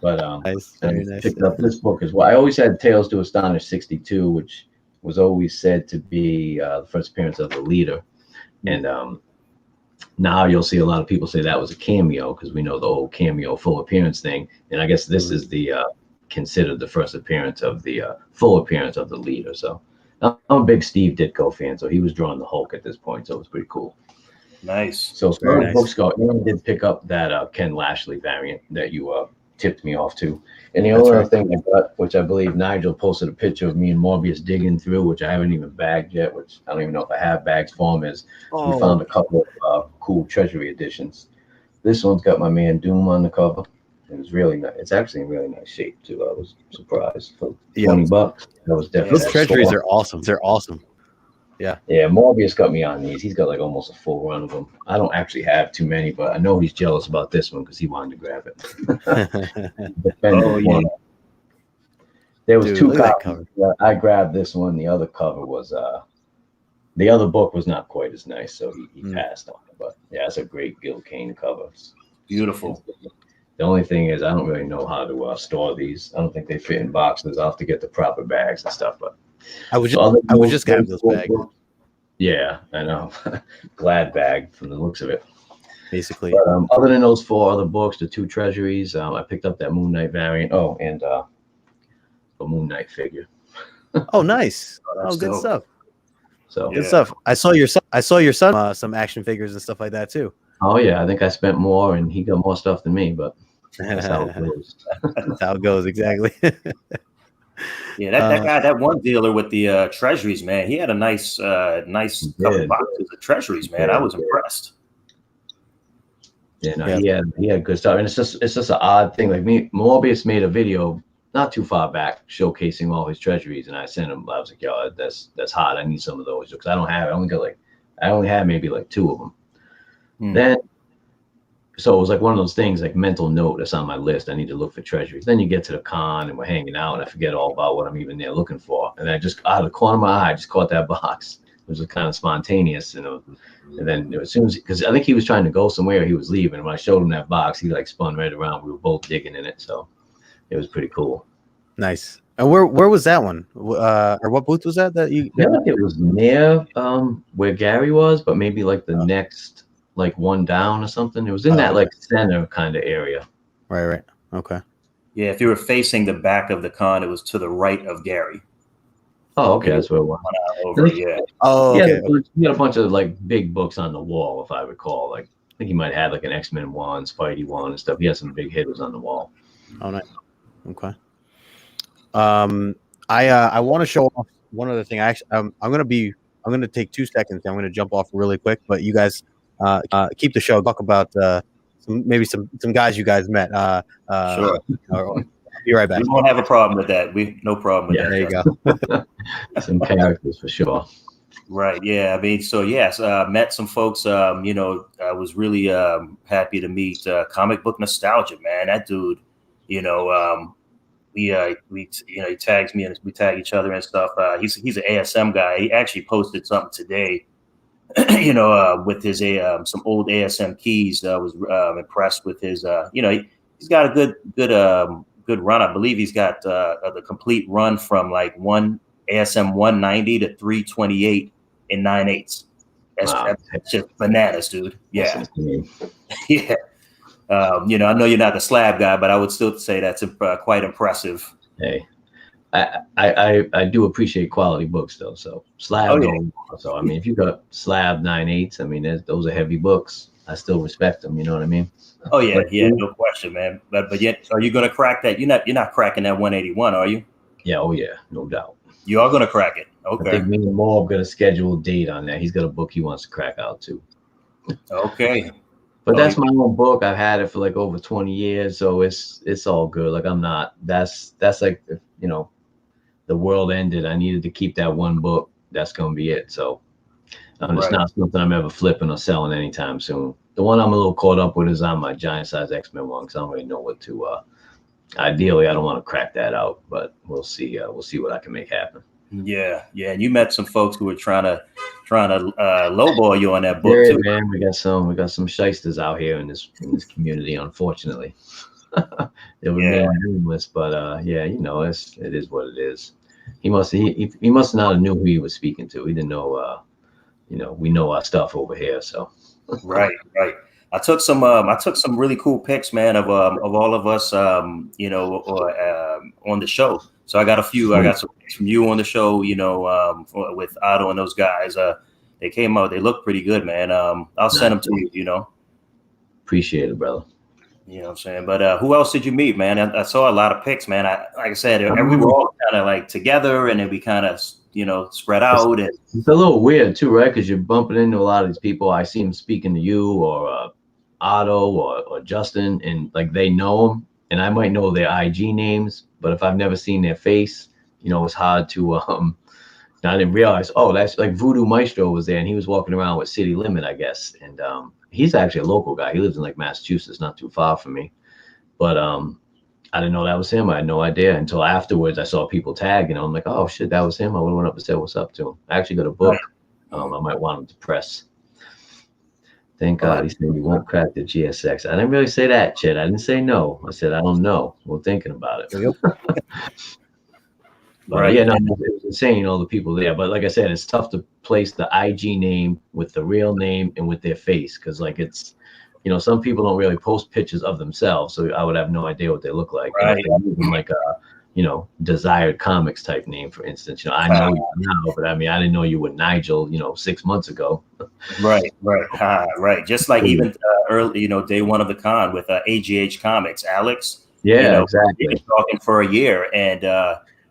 But very nice. Picked up this book as well. I always had Tales to Astonish 62, which was always said to be the first appearance of the Leader, and now you'll see a lot of people say that was a cameo, because we know the whole cameo full appearance thing, and I guess this is the considered the first appearance of the full appearance of the Leader. So I'm a big Steve Ditko fan, so he was drawing the Hulk at this point, so it was pretty cool. Nice. So as far as books go, I did pick up that Ken Lashley variant that you tipped me off to. And the only other thing I got, which I believe Nigel posted a picture of me and Morbius digging through, which I haven't even bagged yet, which I don't even know if I have bags for him, is we found a couple of cool Treasury editions. This one's got my man Doom on the cover. It was really nice. It's actually in really nice shape too. I was surprised for $20. That was definitely. Those treasuries are awesome. They're awesome. Yeah. Yeah. Morbius got me on these. He's got like almost a full run of them. I don't actually have too many, but I know he's jealous about this one because he wanted to grab it. There was two copies. I grabbed this one. The other cover was the other book was not quite as nice, so he passed on it. But yeah, it's a great Gil Kane cover. Beautiful. The only thing is, I don't really know how to store these. I don't think they fit in boxes. I'll have to get the proper bags and stuff. But I would just grab those bags. Yeah, I know. Glad bag from the looks of it. Basically. But, other than those 4 other books, the 2 treasuries, I picked up that Moon Knight variant. Oh, and a Moon Knight figure. Oh, nice. That's good dope. stuff. So good stuff. I saw your son some action figures and stuff like that too. Oh yeah, I think I spent more, and he got more stuff than me, but that's how it goes. That's how it goes, exactly. Yeah, that guy, that one dealer with the treasuries, man, he had a nice couple boxes of treasuries, man. I was impressed. Yeah, no, he had good stuff, and it's just an odd thing. Like Morbius made a video not too far back showcasing all his treasuries, and I sent him. I was like, "Yo, that's hot. I need some of those because I don't have. I only have maybe like 2 of them." Then, so it was like one of those things, like mental note that's on my list. I need to look for treasuries. Then you get to the con and we're hanging out, and I forget all about what I'm even there looking for. And I just out of the corner of my eye, I just caught that box. It was kind of spontaneous, you know. And then as soon as, because I think he was trying to go somewhere, he was leaving. When I showed him that box, he like spun right around. We were both digging in it, so it was pretty cool. Nice. And where was that one? Or what booth was that you? I feel like it was near where Gary was, but maybe like the next, like one down or something. It was in that like center kind of area. Right. Okay. Yeah, if you were facing the back of the con, it was to the right of Gary. Oh, okay, that's where it was. Yeah. Oh, okay. Yeah, he had a bunch of like big books on the wall, if I recall. Like I think he might have like an X-Men 1, Spidey 1 and stuff. He had some big hitters on the wall. Oh, nice. Okay. I want to show off one other thing. I'm gonna take 2 seconds. I'm gonna jump off really quick, but you guys keep the show. Talk about some guys you guys met. Sure. I'll be right back. We won't have a problem with that. No problem with that. There you go. Some characters for sure. Right. Yeah. I mean, so yes, met some folks. I was really happy to meet Comic Book Nostalgia, man. That dude, he tags me and we tag each other and stuff. He's an ASM guy. He actually posted something today, with his some old ASM keys. I was impressed with his. He's got a good run. I believe he's got the complete run from like ASM 190 to 328 in 9/8. That's just bananas, dude. Yeah, yeah. I know you're not the slab guy, but I would still say that's quite impressive. Hey, I do appreciate quality books though. So slab. Oh, yeah. So I mean, if you got slab 9/8, I mean, those are heavy books. I still respect them. You know what I mean? Oh yeah, no question, man. But yet, are you gonna crack that? You're not cracking that 181, are you? Yeah. Oh yeah, no doubt. You are gonna crack it. Okay. I think me and Morb got a scheduled date on that. He's got a book he wants to crack out too. Okay. But that's my own book. I've had it for like over 20 years, so it's all good. Like I'm not. That's like the world ended. I needed to keep that one book. That's gonna be it. So it's not something I'm ever flipping or selling anytime soon. The one I'm a little caught up with is on my giant size X-Men one because I don't really know what to. Ideally, I don't want to crack that out, but we'll see. We'll see what I can make happen. Yeah. And you met some folks who were trying to lowball you on that book too. Man, we got some shysters out here in this community, unfortunately. They were nameless, but it is what it is. He must not have knew who he was speaking to. He didn't know. We know our stuff over here, so. Right. I took some really cool pics, man, of all of us, on the show. So I got some pics from you on the show, with Otto and those guys. They came out. They look pretty good, man. I'll send them to you. Appreciate it, brother. You know what I'm saying? But who else did you meet, man? I saw a lot of pics, man. Like I said, we were all kind of like together, and then we kind of spread out. And it's a little weird too, right? Because you're bumping into a lot of these people. I see them speaking to you or Otto or Justin, and like they know them, and I might know their IG names, but if I've never seen their face, it's hard to. I didn't realize. Oh, that's like Voodoo Maestro was there, and he was walking around with City Limit, I guess, and he's actually a local guy. He lives in like Massachusetts, not too far from me, but I didn't know that was him. I had no idea until afterwards. I saw people tagging. I'm like, oh shit, that was him. I would have went up and said what's up to him. I actually got a book. I might want him to press. Thank God. He said you won't crack the GSX. I didn't really say that, Chet. I didn't say no. I said I don't know. We're thinking about it. Right. Yeah, no, it was insane, all the people there. But like I said, it's tough to place the IG name with the real name and with their face, because like it's, you know, some people don't really post pictures of themselves, so I would have no idea what they look like. Right. And if they're using like a, you know, Desired Comics type name, for instance, you know, I know you now, but I mean, I didn't know you were Nigel, you know, 6 months ago. Right. Right. Just like even early, you know, day one of the con with AGH Comics, Alex. Yeah, you know, exactly. He's been talking for a year, and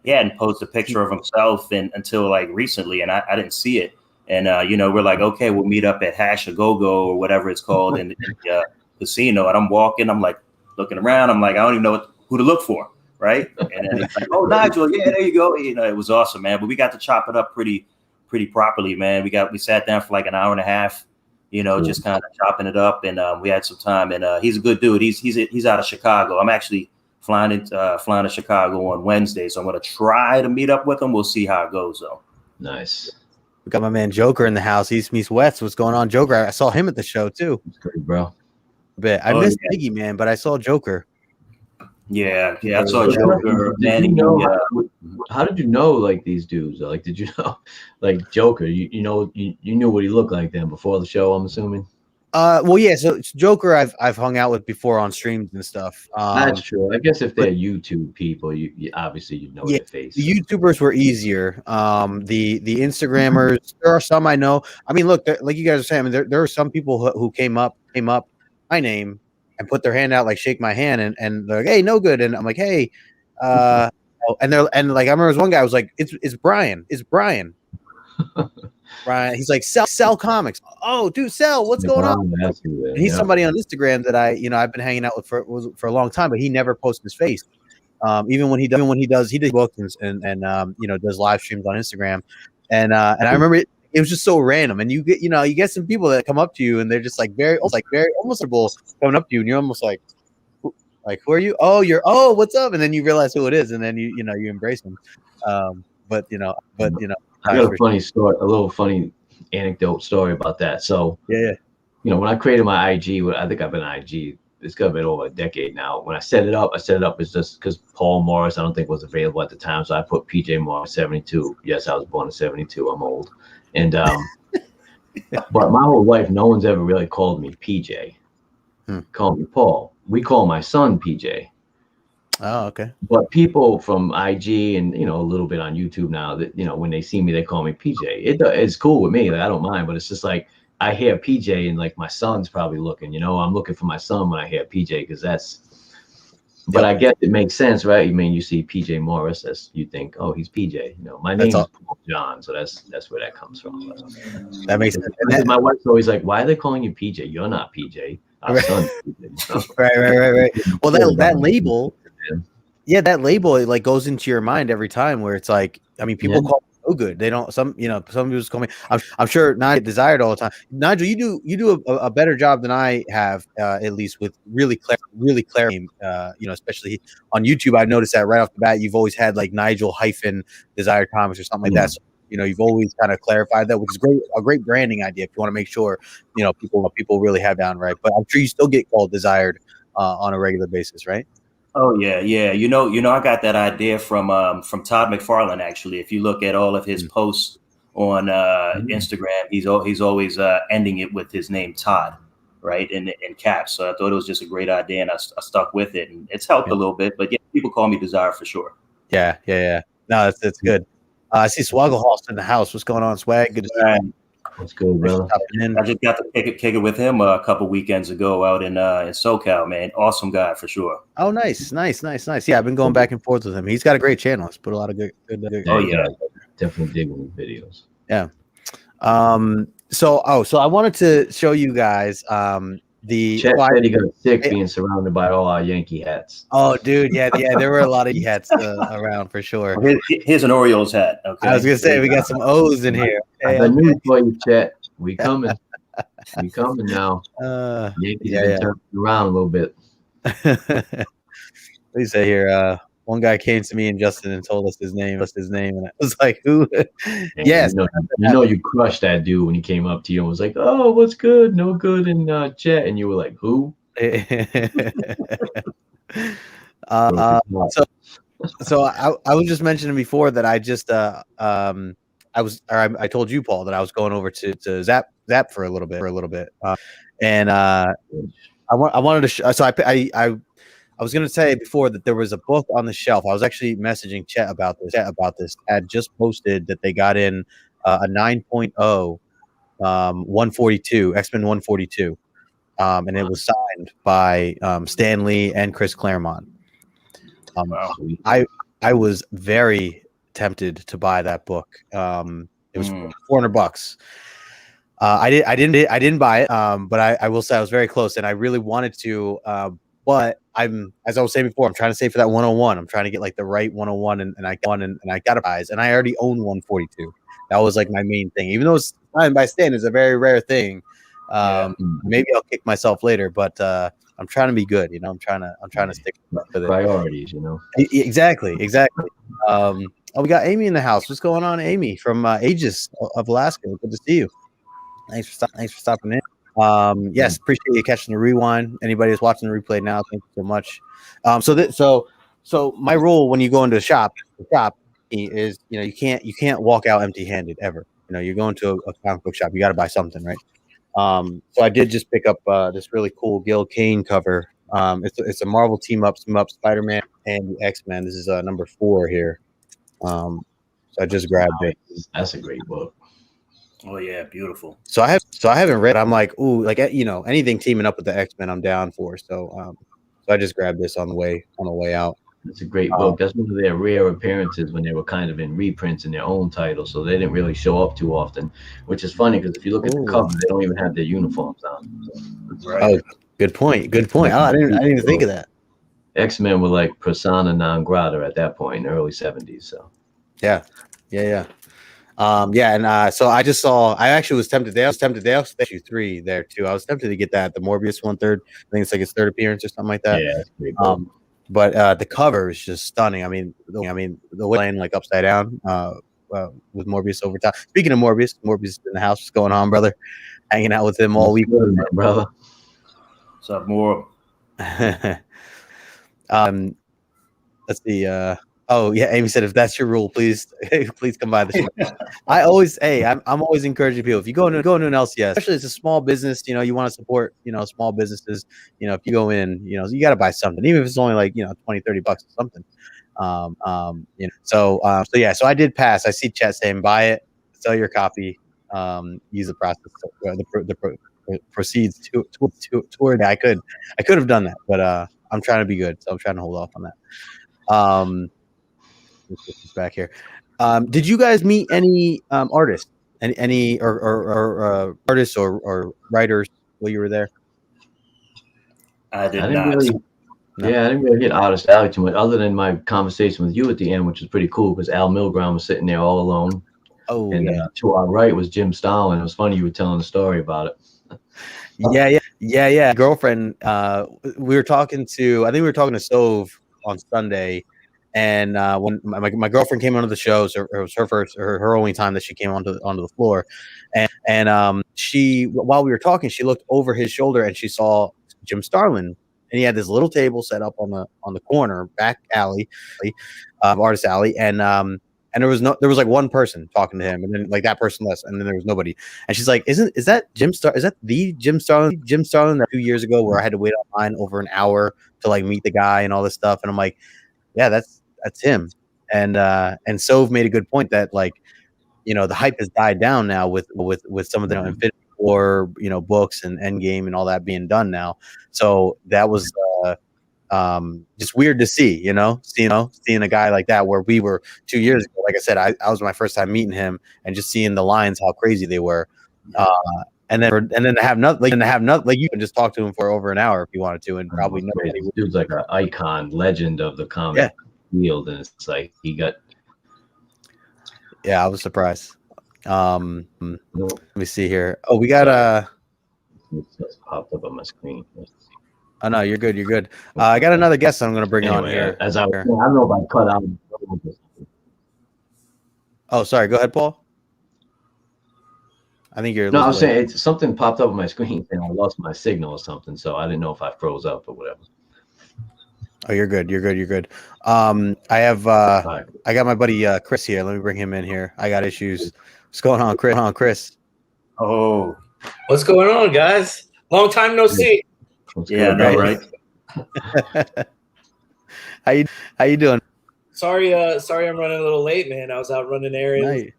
and post a picture of himself and until like recently, and I didn't see it. And you know, we're like, okay, we'll meet up at Hash a Go-Go or whatever it's called in the casino. And I'm walking, I'm like looking around, I'm like, I don't even know who to look for, right? And then he's like, oh, Nigel, yeah, there you go. You know, it was awesome, man. But we got to chop it up pretty properly, man. We sat down for like an hour and a half, you know, just kind of chopping it up, and we had some time. And he's a good dude. He's out of Chicago. I'm actually flying to Chicago on Wednesday, so I'm gonna try to meet up with him. We'll see how it goes, though. Nice. We got my man Joker in the house. East meets West. What's going on, Joker? I saw him at the show too. It's great, bro. But I missed Iggy, man, but I saw Joker. Yeah, I saw Joker. How did you know like these dudes? Like, did you know like Joker? You know, you knew what he looked like then before the show, I'm assuming. Well, yeah. So Joker, I've hung out with before on streams and stuff. That's true. I guess if they're YouTube people, you obviously you know their face. The YouTubers were easier. The Instagrammers, there are some I know. I mean, look, like you guys are saying, I mean, there are some people who came up my name and put their hand out, like shake my hand, and they're like, hey, no good, and I'm like, hey, and like I remember there was one guy was like, it's Brian. Brian, he's like, sell comics. Oh, dude, sell. What's going on? And he's somebody on Instagram that I've been hanging out with for a long time, but he never posts his face. Even when he does books and does live streams on Instagram, and I remember it was just so random. And you get some people that come up to you and they're just very almost coming up to you, and you're almost like who are you? Oh, what's up? And then you realize who it is, and then you embrace them. I got a funny story, a little funny anecdote story about that. So yeah. You know, when I created my IG, I think I've been IG, it's got been over a decade now. When I set it up as just because Paul Morris, I don't think was available at the time. So I put PJ Morris 72. Yes, I was born in 72. I'm old. And but my whole life, no one's ever really called me PJ. Called me Paul. We call my son PJ. Oh, okay. But people from IG and, you know, a little bit on YouTube now that, you know, when they see me, they call me PJ. It's cool with me. Like, I don't mind, but it's just like, I hear PJ and like my son's probably looking, you know, I'm looking for my son when I hear PJ because but I guess it makes sense, right? I mean, you see PJ Morris, you think, oh, he's PJ. You know, my name's Paul John, so that's where that comes from. That makes sense. My wife's always like, why are they calling you PJ? You're not PJ. Our son's PJ. Right. Well, that label. Yeah, that label, it like goes into your mind every time where it's like, I mean, people call me no good. They don't, some people just call me, I'm sure Nigel Desired all the time. Nigel, you do a better job than I have, at least with really clear, especially on YouTube. I've noticed that right off the bat, you've always had like Nigel - Desired Comics or something like that. So, you know, you've always kind of clarified that, which is a great branding idea if you want to make sure, you know, people really have down right. But I'm sure you still get called Desired on a regular basis, right? Oh yeah. You know, I got that idea from Todd McFarlane. Actually, if you look at all of his posts on Instagram, he's always ending it with his name Todd, right, in caps. So I thought it was just a great idea, and I stuck with it, and it's helped a little bit. But yeah, people call me Desire for sure. Yeah. No, that's good. I see Swagglehorse in the house. What's going on, Swag? Good to see you. What's good, bro? I just got to kick it with him a couple weekends ago out in SoCal, man. Awesome guy for sure. Oh, nice. Yeah, I've been going back and forth with him. He's got a great channel. He's put a lot of good. Oh yeah, definitely digging the videos. Yeah. So I wanted to show you guys Chet said he got sick being surrounded by all our Yankee hats. Oh, dude, yeah, there were a lot of hats around for sure. Here's an Orioles hat. Okay. I was gonna say we got some O's in here. Hey, the news for you, Chet. We coming. We coming now. Yankees been turning around a little bit. Please say here. one guy came to me and Justin and told us his name, and I was like, "Who?" Yes, you know, you crushed that dude when he came up to you and was like, "Oh, what's good? No good in chat," and you were like, "Who?" So I was just mentioning before that I just I told you, Paul, that I was going over to Zap for a little bit, and I wanted to so I was going to say before that there was a book on the shelf. I was actually messaging Chet about this. I had just posted that they got in a 9.0 142 X-Men 142, and it was signed by Stan Lee and Chris Claremont. Wow. I was very tempted to buy that book. It was $400. I didn't buy it, but I will say I was very close, and I really wanted to. But as I was saying before, I'm trying to save for that 101. I'm trying to get like the right 101, and I got one, and I got a prize, and I already own 142. That was like my main thing, even though it's signed by Stan is a very rare thing. Maybe I'll kick myself later, but I'm trying to be good. You know, I'm trying to stick with it. Priorities, you know. Exactly. Oh, we got Amy in the house. What's going on, Amy from Aegis of Alaska? Good to see you. Thanks for stopping in. Yes, appreciate you catching the rewind. Anybody who's watching the replay now, thank you so much. So my rule when you go into a shop is, you know, you can't walk out empty-handed ever. You know, you're going to a comic book shop, you got to buy something, right? So I did just pick up this really cool Gil Kane cover. It's a Marvel team up Spider-Man and the X-Men. This is number 4 here. So I just grabbed it. That's a great book. Oh yeah, beautiful. So I haven't read. I'm like, ooh, like, you know, anything teaming up with the X-Men, I'm down for. So I just grabbed this on the way out. It's a great book. That's one of their rare appearances when they were kind of in reprints in their own title, so they didn't really show up too often. Which is funny because if you look at the cover, they don't even have their uniforms on. So, right. Oh, good point. Oh, I didn't even think of that. X-Men were like persona non grata at that point in the early 70s. So yeah. And so I actually was tempted. They also issue 3 there too. I was tempted to get that, the Morbius 1/3. I think it's like his 3rd appearance or something like that. Yeah, that's pretty cool. But the cover is just stunning. I mean, the way playing like upside down with Morbius over top. Speaking of Morbius in the house. What's going on, brother? Hanging out with him all week, brother. What's up, more? Let's see. Oh yeah, Amy said if that's your rule, please come by the show. I'm always encouraging people, if you go into an LCS, especially it's a small business, you know, you want to support, you know, small businesses, you know, if you go in, you know, you got to buy something, even if it's only like, you know, $20-30 or something. You know, so I did pass. I see chat saying buy it, sell your copy, use the process, the proceeds toward. I could have done that, but I'm trying to be good, so I'm trying to hold off on that. Let's get this back here. Did you guys meet any artists, any artists or writers while you were there? I didn't really get Artist Alley too much, other than my conversation with you at the end, which was pretty cool because Al Milgrom was sitting there all alone. Oh, and to our right was Jim Starlin. It was funny you were telling the story about it. Yeah. Girlfriend. We were talking to Stove on Sunday. And when my girlfriend came onto the show, so it was her only time that she came onto the floor, and she, while we were talking, she looked over his shoulder and she saw Jim Starlin, and he had this little table set up on the corner back alley, artist alley, and there was like one person talking to him, and then like that person left, and then there was nobody, and she's like, is that the Jim Starlin that 2 years ago where I had to wait online over an hour to like meet the guy and all this stuff, and I'm like, yeah, that's him. And Sove made a good point that, like, you know, the hype has died down now with some of the Infinity War, you know, books and Endgame and all that being done now. So that was just weird to see, seeing a guy like that, where we were 2 years ago. Like I said, I was my first time meeting him and just seeing the lines, how crazy they were. And then to have nothing, like you can just talk to him for over an hour if you wanted to, and probably nobody. Dude's like an icon, legend of the comic field, and it's like he got. Yeah, I was surprised. Let me see here. Oh, we got It just popped up on my screen. Oh no, you're good. You're good. I got another guest I'm going to bring on Anyway, here. as I was saying, I don't know if I cut out. Oh, sorry. Go ahead, Paul. I think you're. No, I was saying it's something popped up on my screen and I lost my signal or something, so I didn't know if I froze up or whatever. Oh, you're good. You're good. You're good. I have. Right. I got my buddy Chris here. Let me bring him in here. I got issues. What's going on, Chris? Oh, What's going on, guys? Long time no see. yeah, no, right. How you doing? Sorry, I'm running a little late, man. I was out running errands. No,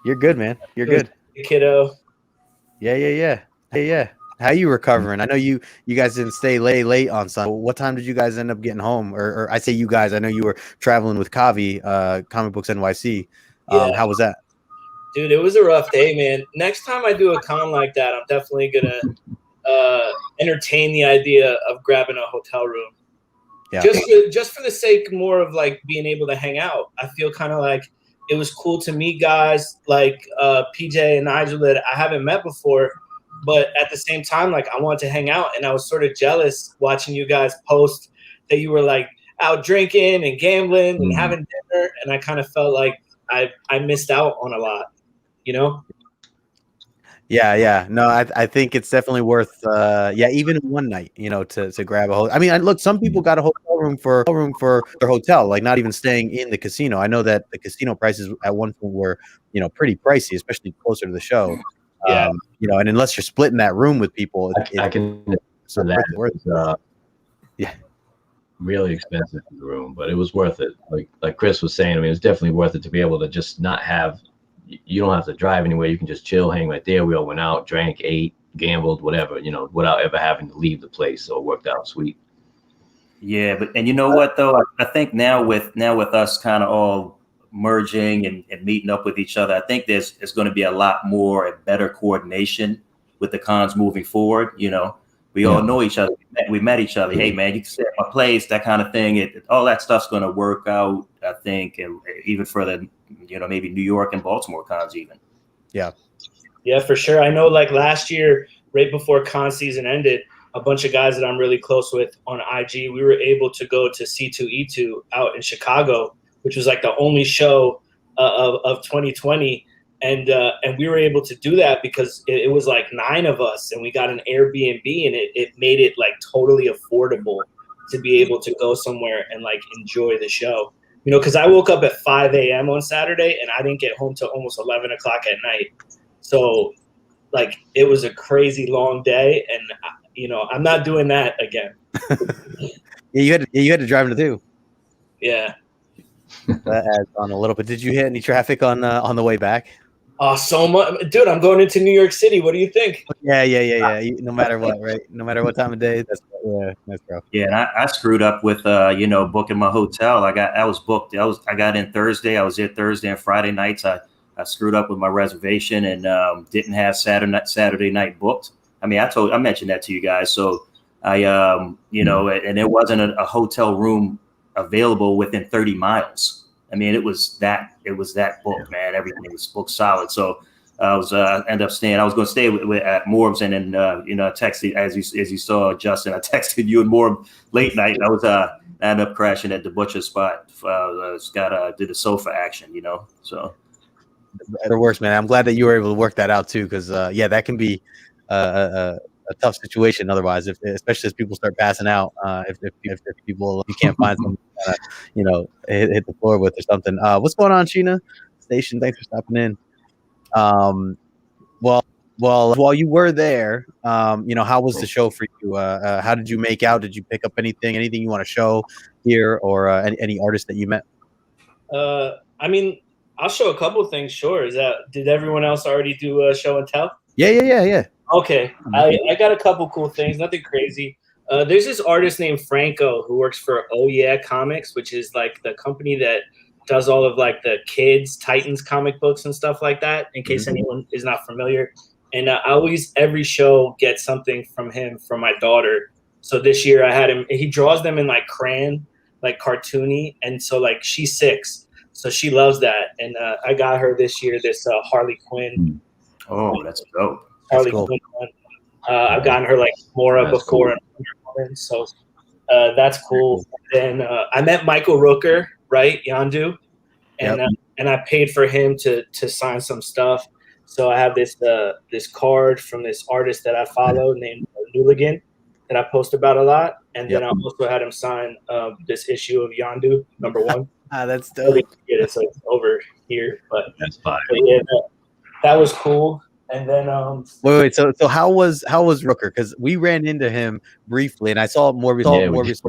you're good, man. You're good. Kiddo. Yeah. How you recovering? I know you guys didn't stay late on Sunday. What time did you guys end up getting home? Or I say you guys. I know you were traveling with Kavi, Comic Books NYC. Yeah. How was that? Dude, it was a rough day, man. Next time I do a con like that, I'm definitely gonna entertain the idea of grabbing a hotel room. Yeah. Just for the sake more of like being able to hang out. I feel kind of like it was cool to meet guys like PJ and Nigel that I haven't met before, but at the same time, like I wanted to hang out, and I was sort of jealous watching you guys post that you were like out drinking and gambling and having dinner, and I kind of felt like I missed out on a lot, you know? Yeah. No, I think it's definitely worth even one night, to grab a hotel. I mean, look, some people got a hotel room for their hotel, like not even staying in the casino. I know that the casino prices at one point were, pretty pricey, especially closer to the show. Yeah. And unless you're splitting that room with people, I can so that was really expensive in the room, but it was worth it. Like Chris was saying, I mean, it was definitely worth it to be able to just not have. You don't have to drive anywhere. You can just chill, hang right there. We all went out, drank, ate, gambled, whatever, without ever having to leave the place. So it worked out sweet. Yeah, and you know what though? I think now with us kind of all merging and meeting up with each other, I think there's going to be a lot more and better coordination with the cons moving forward. We all know each other. We met each other. Hey man, you can stay at my place, that kind of thing. All that stuff's going to work out, I think, and even further, maybe New York and Baltimore cons even. Yeah, for sure. I know like last year, right before con season ended, a bunch of guys that I'm really close with on IG, we were able to go to C2E2 out in Chicago, which was like the only show of 2020. And we were able to do that because it was like 9 of us, and we got an Airbnb, and it made it like totally affordable to be able to go somewhere and like enjoy the show. Because I woke up at 5 a.m. on Saturday, and I didn't get home till almost 11 o'clock at night. So like it was a crazy long day, and I'm not doing that again. Yeah, you had to drive to too. Yeah. That adds on a little bit. Did you hit any traffic on the way back? Oh, so much, dude! I'm going into New York City. What do you think? Yeah. No matter what, right? No matter what time of day, that's rough. Yeah, and I screwed up with booking my hotel. I was booked. I got in Thursday. I was there Thursday and Friday nights. I screwed up with my reservation and didn't have Saturday night booked. I mean, I mentioned that to you guys. So I and there wasn't a hotel room available within 30 miles. I mean, it was that book, man. Everything was booked solid. So I was end up staying. I was going to stay at Morb's, and then I texted as you saw, Justin. I texted you and Morb late night. And I ended up crashing at the butcher spot. Did a sofa action, So better worse, man. I'm glad that you were able to work that out too, because that can be a tough situation otherwise, especially as people start passing out. If people you can't find someone hit the floor with or something. What's going on, Sheena Station? Thanks for stopping in. Well, while you were there, how was the show for you? How did you make out? Did you pick up anything you want to show here, or any artists that you met? I mean, I'll show a couple of things. Sure. Did everyone else already do a show and tell? Yeah. Okay, I got a couple cool things, nothing crazy. There's this artist named Franco who works for Oh Yeah Comics, which is like the company that does all of like the kids Titans comic books and stuff like that, in case anyone is not familiar. And I always, every show, get something from him for my daughter. So this year I had him, he draws them in like crayon, like cartoony. And so like she's 6, so she loves that. And I got her this year this Harley Quinn. Oh, that's dope. Harley Quinn one. I've gotten her like Mora before. Cool. common. So that's cool. And I met Michael Rooker, right, Yandu, and and I paid for him to sign some stuff. So I have this this card from this artist that I follow named Hooligan that I post about a lot, and then I also had him sign this issue of Yandu #1. That's dope. Get it, so it's over here, but that's fine. But yeah, that was cool. And then wait. So how was Rooker? Because we ran into him briefly, and I saw Morbius.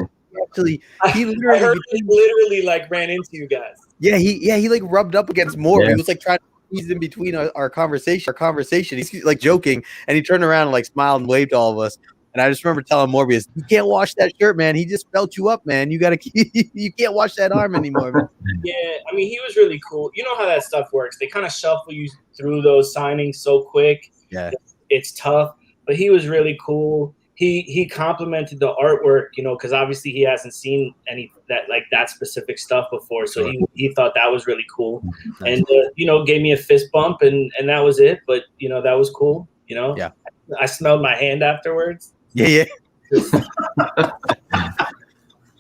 Actually, he literally like ran into you guys. Yeah, he like rubbed up against Morbius. Yeah. He was like trying to squeeze in between our conversation. He's like joking, and he turned around and like smiled and waved to all of us. And I just remember telling Morbius, "You can't wash that shirt, man. He just felt you up, man. You can't wash that arm anymore." Man. Yeah, I mean, he was really cool. You know how that stuff works. They kind of shuffle you through those signings so quick. Yeah, it's tough. But he was really cool. He complimented the artwork, you know, because obviously he hasn't seen any that specific stuff before. So he thought that was really cool, nice. And you know, gave me a fist bump, and that was it. But you know, that was cool. You know, yeah. I smelled my hand afterwards. Yeah.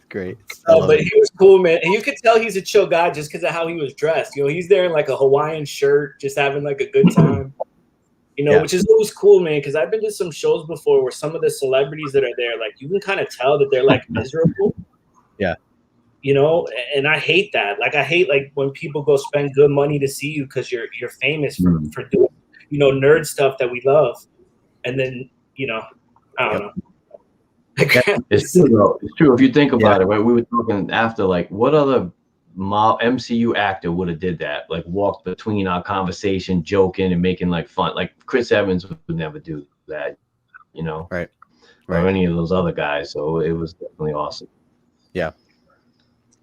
Great. But he was cool, man. And you could tell he's a chill guy just because of how he was dressed. You know, he's there in like a Hawaiian shirt, just having like a good time. You know, which is always cool, man, because I've been to some shows before where some of the celebrities that are there, like, you can kind of tell that they're, like, miserable. Yeah. You know, and I hate that. Like, I hate, like, when people go spend good money to see you because you're famous for doing, you know, nerd stuff that we love. And then, you know, I don't know. It's true, though. It's true. If you think about it, right? We were talking after, like, what other MCU actor would have did that, like walked between our conversation, joking and making like fun. Like Chris Evans would never do that, you know, right? Or any of those other guys. So it was definitely awesome. Yeah.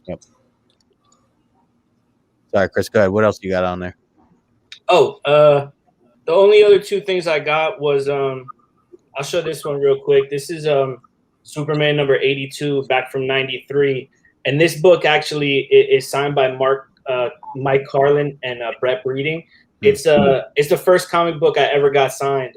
Yep. Sorry, Chris, go ahead. What else you got on there? Oh, the only other two things I got was I'll show this one real quick. This is Superman #82 back from '93. And this book actually is signed by Mike Carlin and Brett Breeding. It's the first comic book I ever got signed.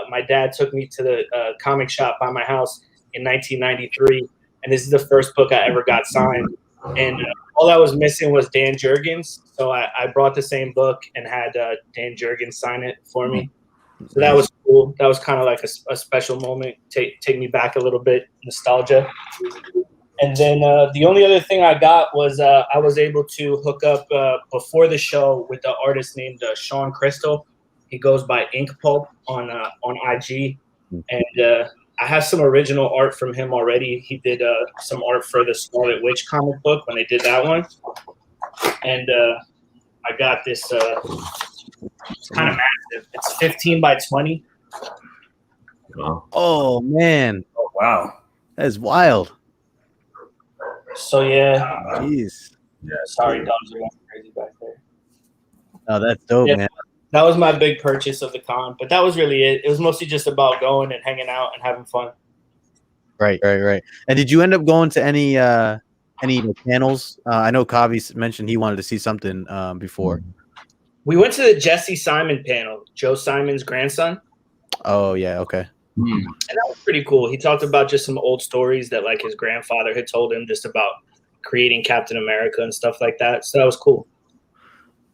My dad took me to the comic shop by my house in 1993, and this is the first book I ever got signed. And all I was missing was Dan Jurgens, so I brought the same book and had Dan Jurgens sign it for me. So that was cool. That was kind of like a special moment. Take me back a little bit, nostalgia. And then the only other thing I got was I was able to hook up before the show with the artist named Sean Crystal. He goes by Ink Pulp on IG, and I have some original art from him already. He did some art for the Scarlet Witch comic book when they did that one, and I got this. It's kind of massive. It's 15 by 20. Wow. Oh man! Oh wow! That is wild. So yeah, jeez. Yeah, sorry, dogs are going crazy back there. Oh, that's dope, man. That was my big purchase of the con, but that was really it. It was mostly just about going and hanging out and having fun. Right. And did you end up going to any panels? I know Kavi mentioned he wanted to see something before. We went to the Jesse Simon panel, Joe Simon's grandson. Oh yeah, okay. And that was pretty cool. He talked about just some old stories that like his grandfather had told him just about creating Captain America and stuff like that. So that was cool.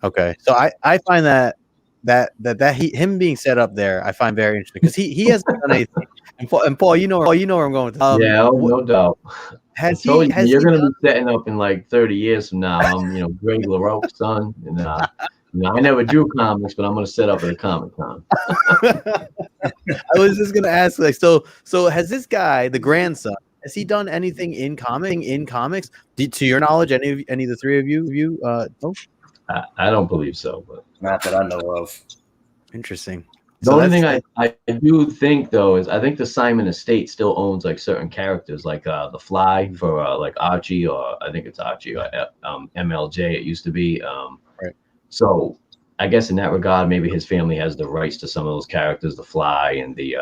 Okay. So I find that him being set up there, I find very interesting because he hasn't done anything. And Paul, you know where I'm going with this. No doubt. You're going to be setting up in like 30 years from now. I'm, Greg LaRoque's son, and I never drew comics, but I'm going to set up at a Comic Con. I was just going to ask, like, so has this guy, the grandson, has he done anything in comics? To your knowledge, any of the three of you? No? I don't believe so, but not that I know of. Interesting. The only thing I do think though is I think the Simon estate still owns like certain characters, like the Fly for like Archie, or I think it's Archie or MLJ. It used to be. Right. So I guess in that regard, maybe his family has the rights to some of those characters, the Fly and the.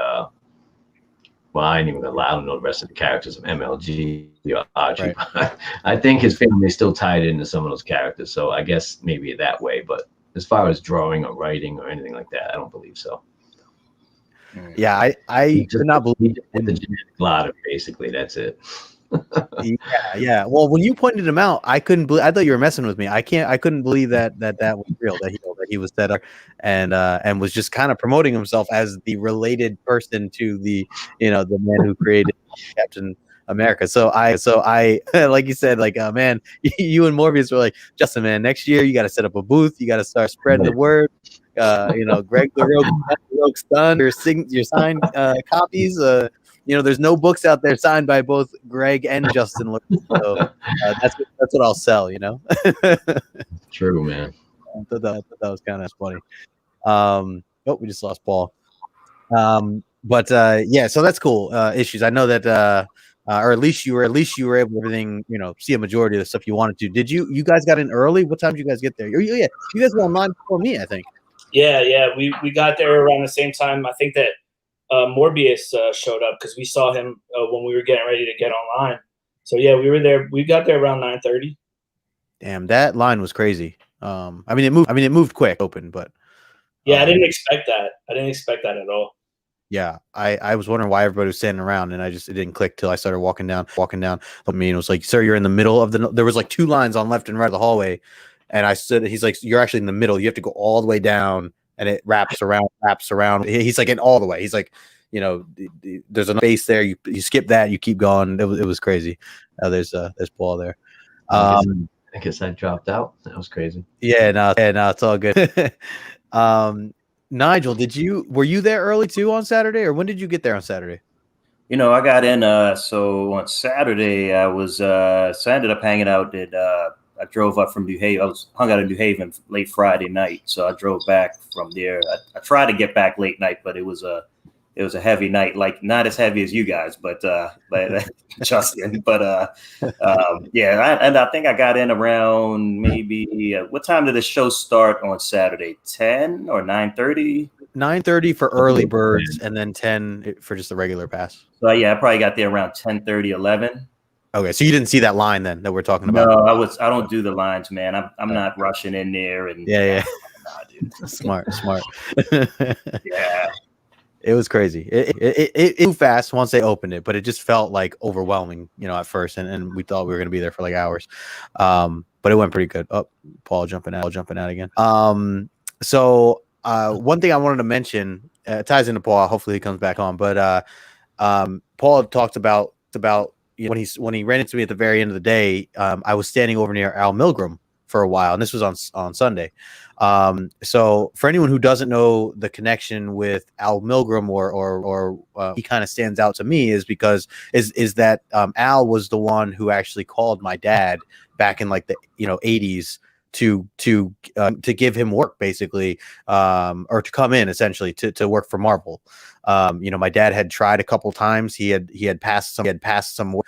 Well, I ain't even allowed to know the rest of the characters of MLG or Archie. Right. I think his family is still tied into some of those characters, so I guess maybe that way. But as far as drawing or writing or anything like that, I don't believe so. Yeah, I could not believe the genetic lottery, basically. That's it. Yeah. Well, when you pointed him out, I couldn't believe. I thought you were messing with me. I couldn't believe that was real. That he was set up and was just kind of promoting himself as the related person to the the man who created Captain America. So I like you said, like man, you and Morbius were like, Justin, man, next year you got to set up a booth. You got to start spreading the word. Greg the Rogue's done. Your signed copies. There's no books out there signed by both Greg and Justin. So that's what I'll sell. True, man. I thought that was kind of funny. We just lost Paul. Yeah, so that's cool. Issues. I know that, or at least you were able to everything. See a majority of the stuff you wanted to. Did you guys got in early? What time did you guys get there? Yeah, you guys were online before me, I think. Yeah. We got there around the same time. I think that Morbius showed up because we saw him when we were getting ready to get online. So yeah, we were there. We got there around 9:30. Damn, that line was crazy. It moved quick, open, but yeah, I didn't expect that. I didn't expect that at all. Yeah, I was wondering why everybody was standing around, and it didn't click till I started walking down. But me, and it was like, sir, you're in the middle of there was like two lines on left and right of the hallway, and I stood. He's like, you're actually in the middle. You have to go all the way down, and it wraps around. He's like, in all the way. He's like, there's a space there. You skip that, you keep going. It was crazy. There's Paul there. I guess I dropped out. That was crazy. Yeah, no, it's all good. Nigel, were you there early too on Saturday, or when did you get there on Saturday? I got in. So on Saturday, I ended up hanging out at. I drove up from New Haven. I was hung out in New Haven late Friday night, so I drove back from there. I tried to get back late night, but it was a heavy night, like not as heavy as you guys, but Justin. But yeah, and I think I got in around maybe what time did the show start on Saturday? 10 or 9:30? 9:30 for early birds, and then 10 for just the regular pass. So yeah, I probably got there around 10:30, 11. Okay, so you didn't see that line then that we're talking about? No, I don't do the lines, man. I'm not rushing in there and yeah. Nah, dude. Smart. Yeah. It was crazy. It moved fast once they opened it, but it just felt like overwhelming, at first, and we thought we were going to be there for like hours. But it went pretty good. Oh, Paul jumping out again. So one thing I wanted to mention ties into Paul. Hopefully he comes back on. But Paul talked about when he ran into me at the very end of the day. I was standing over near Al Milgrom for a while, and this was on Sunday. So for anyone who doesn't know the connection with Al Milgrom or he kind of stands out to me is because that Al was the one who actually called my dad back in like the 80s to give him work, basically, or to come in essentially to work for Marvel. My dad had tried a couple times. He had passed some work.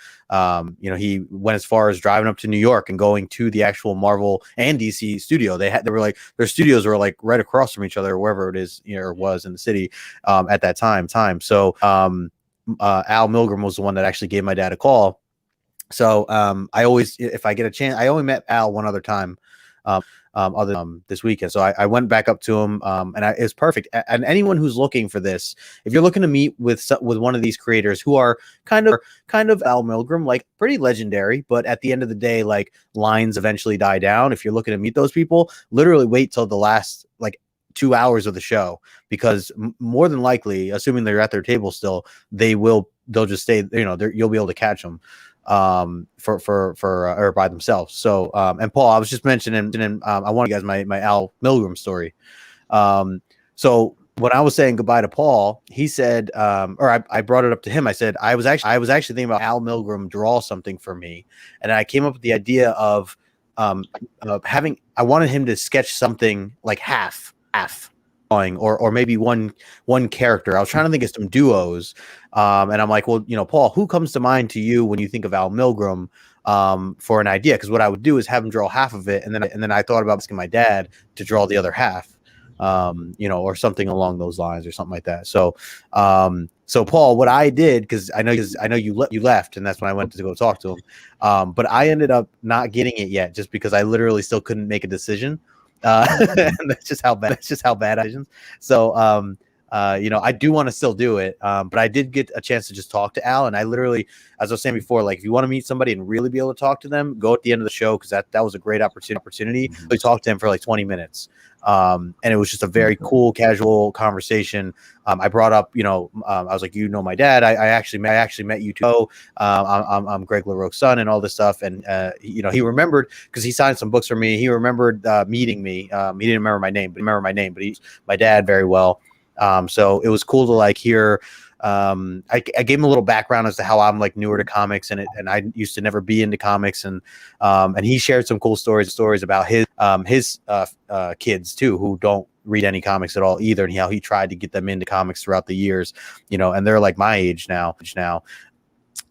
He went as far as driving up to New York and going to the actual Marvel and DC studio. They were like, their studios were like right across from each other, wherever it is, or was in the city at that time. So Al Milgrom was the one that actually gave my dad a call. So I always, if I get a chance, I only met Al one other time. Other than this weekend. So I went back up to him, and it was perfect. And anyone who's looking for this, if you're looking to meet with one of these creators who are kind of Al Milgrom, like pretty legendary, but at the end of the day, like lines eventually die down. If you're looking to meet those people, literally wait till the last like 2 hours of the show, because more than likely, assuming they're at their table still, they'll just stay, you'll be able to catch them or by themselves. So and Paul, I was just mentioning I want you guys my Al Milgrom story. So when I was saying goodbye to Paul, he said, or I brought it up to him. I said I was actually thinking about Al Milgrom draw something for me, and I came up with the idea of having, I wanted him to sketch something like half or maybe one character. I was trying to think of some duos, and I'm like, well, Paul, who comes to mind to you when you think of Al Milgrom for an idea? Because what I would do is have him draw half of it, and then I thought about asking my dad to draw the other half, or something along those lines or something like that. So Paul, what I did, because I know you left, and that's when I went to go talk to him, but I ended up not getting it yet, just because I literally still couldn't make a decision. And that's just how bad decisions. So I do want to still do it. But I did get a chance to just talk to Al, and I literally, as I was saying before, like if you want to meet somebody and really be able to talk to them, go at the end of the show, because that was a great opportunity. We talked to him for like 20 minutes. And it was just a very cool, casual conversation. I brought up, I was like, my dad. I actually met you too. I'm Greg LaRoque's son and all this stuff. And he remembered, because he signed some books for me. He remembered meeting me. He didn't remember my name, but he's my dad very well. So it was cool to like hear. I gave him a little background as to how I'm like newer to comics, and I used to never be into comics, and he shared some cool stories about his kids too, who don't read any comics at all either, and how he tried to get them into comics throughout the years, and they're like my age now.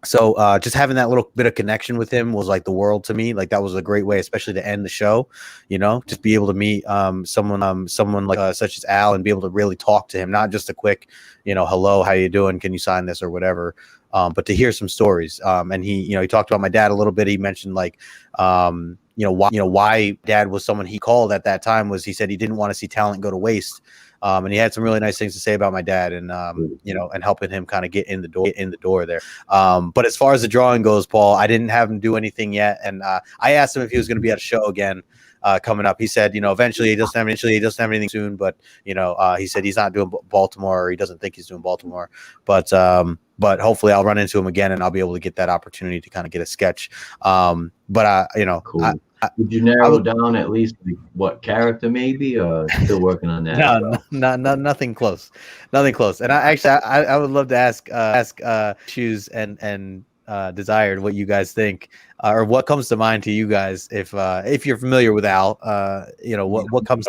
So just having that little bit of connection with him was like the world to me. Like that was a great way, especially to end the show, just be able to meet someone like such as Al, and be able to really talk to him, not just a quick, hello, how you doing? Can you sign this or whatever? But to hear some stories. And he talked about my dad a little bit. He mentioned like, why dad was someone he called at that time was, he said he didn't want to see talent go to waste. And he had some really nice things to say about my dad, and and helping him kind of get in the door there. But as far as the drawing goes, Paul, I didn't have him do anything yet, and I asked him if he was going to be at a show again coming up. He said, eventually he doesn't have anything soon, but he said he's not doing Baltimore, or he doesn't think he's doing Baltimore, but hopefully I'll run into him again, and I'll be able to get that opportunity to kind of get a sketch. Cool. Did you narrow down at least what character maybe, or still working on that? No, nothing close. And I would love to ask Shoes and Desired what you guys think, or what comes to mind to you guys if you're familiar with Al. What comes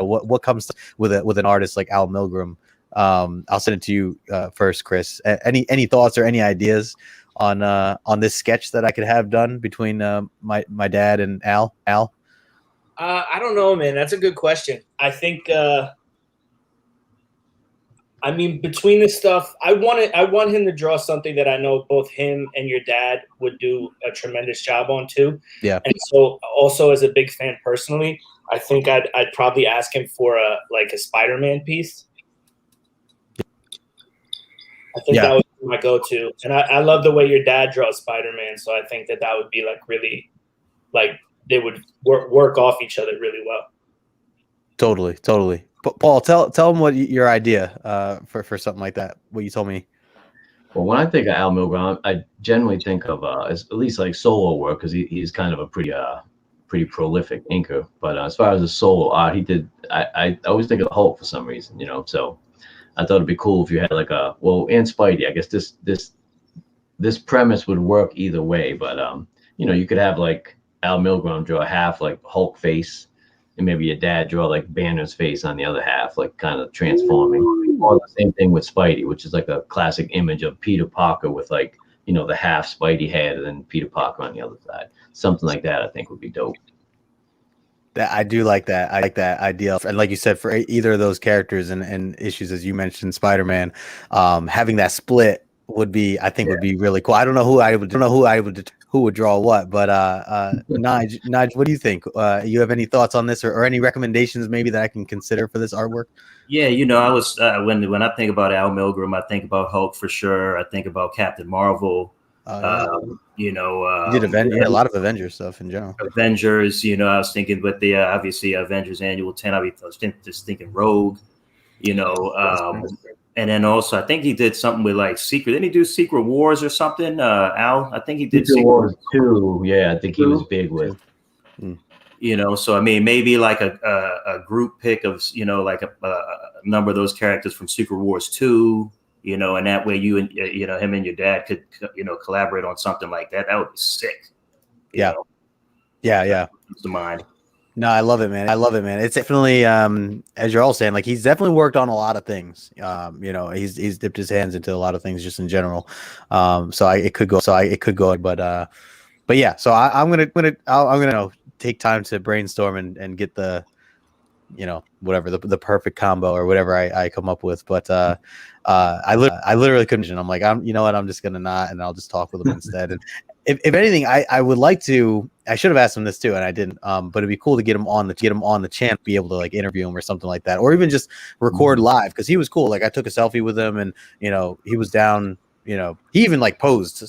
with an artist like Al Milgrom. I'll send it to you first, Chris. Any thoughts or any ideas on this sketch that I could have done between my dad and Al? I don't know, man. That's a good question. I think between this stuff, I want him to draw something that I know both him and your dad would do a tremendous job on too. Yeah. And so also, as a big fan personally, I think I'd probably ask him for a Spider-Man piece. I think that would be my go-to. And I love the way your dad draws Spider-Man, so I think that would be really they would work off each other really well. Totally. Paul, tell them what your idea for something like that. What you told me. Well, when I think of Al Milgrom, I generally think of at least like solo work, because he's kind of a pretty prolific inker. But as far as the solo art, he did. I always think of the Hulk for some reason, So I thought it'd be cool if you had and Spidey. I guess this premise would work either way, but you could have like Al Milgrom draw half like Hulk face, and maybe your dad draw like Banner's face on the other half, like kind of transforming. Or the same thing with Spidey, which is like a classic image of Peter Parker with the half Spidey head and then Peter Parker on the other side. Something like that I think would be dope. I do like that. I like that idea. And like you said, for either of those characters and issues, as you mentioned, Spider-Man, having that split would be really cool. I don't know who would draw what, but Nigel, what do you think? You have any thoughts on this, or any recommendations maybe that I can consider for this artwork? Yeah, I was when I think about Al Milgrom, I think about Hulk for sure. I think about Captain Marvel. You did a lot of Avengers stuff in general. Avengers, I was thinking, but the obviously Avengers Annual 10. I was just thinking Rogue, and then also I think he did something with Secret. Didn't he do Secret Wars or something? Al, I think he did Secret Wars 2. Yeah, I think he was big with. So maybe a group pick of a number of those characters from Secret Wars 2. And that way you and him and your dad could collaborate on something like that. That would be sick. Yeah. Comes to mind. No, I love it, man. It's definitely as you're all saying, he's definitely worked on a lot of things. He's dipped his hands into a lot of things just in general. It could go, but yeah. So I'm gonna take time to brainstorm and get the whatever the perfect combo or whatever I come up with. But I literally couldn't. I'm like, I'm just gonna not, and I'll just talk with him instead. if anything, I would like to. I should have asked him this too, and I didn't. But it'd be cool to get him on the channel, be able to like interview him or something like that, or even just record live, because he was cool. Like I took a selfie with him, and he was down. He even like posed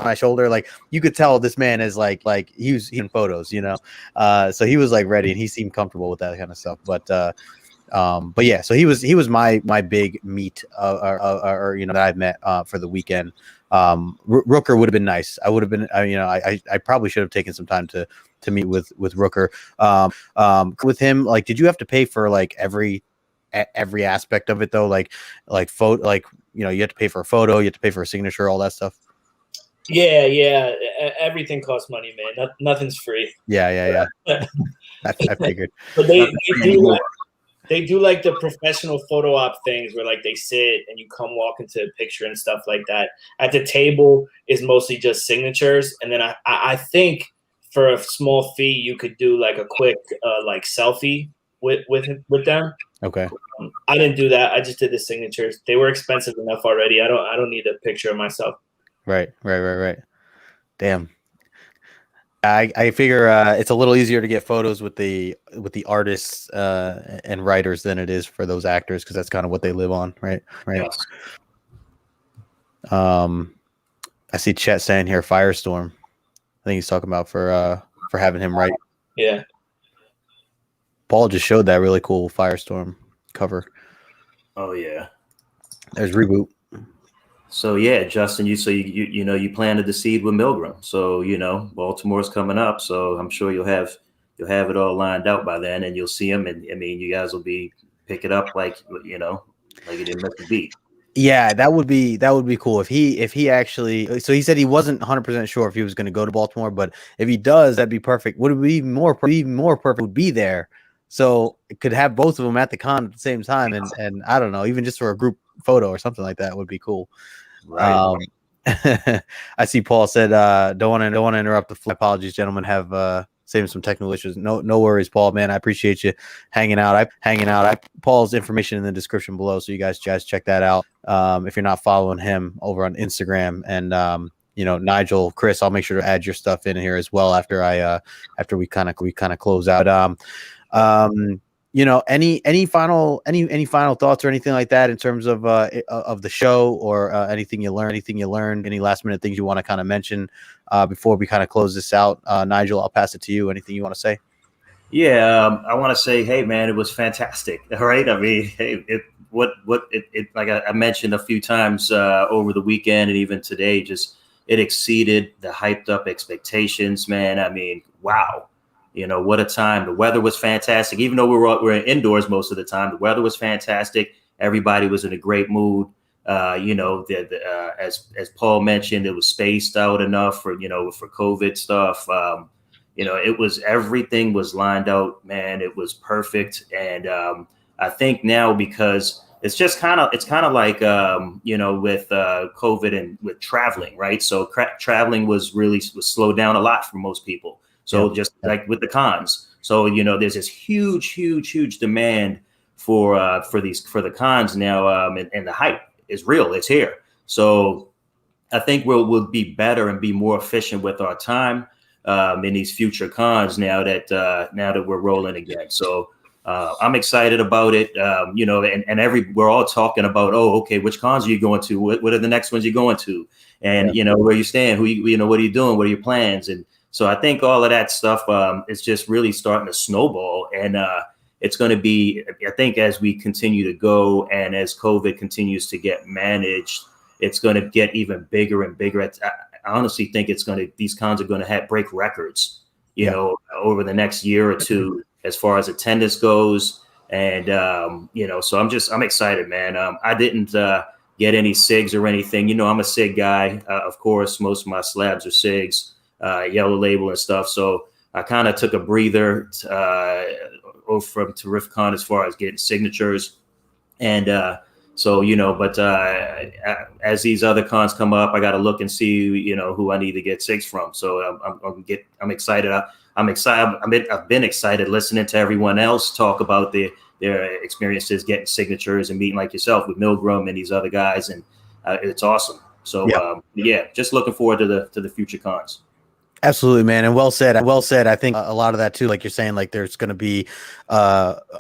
my shoulder. Like you could tell this man is like he was in photos. So he was like ready, and he seemed comfortable with that kind of stuff. But yeah, so he was my big meet or that I've met for the weekend. Rooker would have been nice. I would have been I probably should have taken some time to meet with Rooker. With him, like, did you have to pay for like every aspect of it though? Like photo, like you have to pay for a photo, you have to pay for a signature, all that stuff. Yeah. Everything costs money, man. Nothing's free. Yeah. I figured. But they do like the professional photo op things where like they sit and you come walk into a picture and stuff like that. At the table is mostly just signatures, and then I think for a small fee you could do like a quick like selfie with them. Okay. I didn't do that. I just did the signatures. They were expensive enough already. I don't need a picture of myself. Right. Damn. I figure it's a little easier to get photos with the artists and writers than it is for those actors, because that's kind of what they live on, right? Yes. I see Chet saying here Firestorm. I think he's talking about for having him write. Yeah. Paul just showed that really cool Firestorm cover. Oh yeah. There's Reboot. So yeah, Justin, you planted the seed with Milgram. So Baltimore's coming up, so I'm sure you'll have it all lined out by then, and you'll see him. And I mean, you guys will pick it up like you didn't miss the beat. Yeah, that would be cool if he actually. So he said he wasn't 100% sure if he was going to go to Baltimore, but if he does, that'd be perfect. Would it be more perfect? Would be there, so it could have both of them at the con at the same time, and I don't know, even just for a group photo or something like that would be cool. Right. I see Paul said don't want to interrupt the flow. Apologies, gentlemen, have saving some technical issues. No worries, Paul, man. I appreciate you hanging out. Paul's information in the description below, so you guys check that out. If you're not following him over on Instagram, and Nigel, Chris, I'll make sure to add your stuff in here as well after we kind of close out. Any final thoughts or anything like that in terms of the show, or anything you learned, any last minute things you want to kind of mention before we kind of close this out? Nigel, I'll pass it to you. Anything you want to say? Yeah, I want to say, hey man, it was fantastic. All right, I mean, hey, like I mentioned a few times over the weekend and even today, just it exceeded the hyped up expectations, man. I mean, wow. What a time. The weather was fantastic. Even though we're indoors most of the time, the weather was fantastic. Everybody was in a great mood. As Paul mentioned, it was spaced out enough for COVID stuff. Everything was lined out, man. It was perfect. And I think now, because it's kind of like, with COVID and with traveling, right? So traveling was slowed down a lot for most people. So just like with the cons, so there's this huge demand for the cons now, and the hype is real. It's here. So I think we'll be better and be more efficient with our time in these future cons now that we're rolling again. So I'm excited about it. We're all talking about, okay, which cons are you going to? What are the next ones you're going to? And where you stand? What are you doing? What are your plans? And so I think all of that stuff is just really starting to snowball, and it's going to be, I think, as we continue to go and as COVID continues to get managed, it's going to get even bigger and bigger. I honestly think these cons are going to break records, over the next year or two as far as attendance goes. And, so I'm excited, man. I didn't get any SIGs or anything. I'm a SIG guy. Of course, most of my slabs are SIGs. Yellow label and stuff. So I kind of took a breather from Terrificon as far as getting signatures. And but as these other cons come up, I got to look and see, who I need to get SIGs from. So I'm excited. I've been excited listening to everyone else talk about their experiences getting signatures and meeting like yourself with Milgram and these other guys. And it's awesome. So yeah, just looking forward to the future cons. Absolutely, man, and well said. Well said. I think a lot of that too, like you're saying, like there's going to be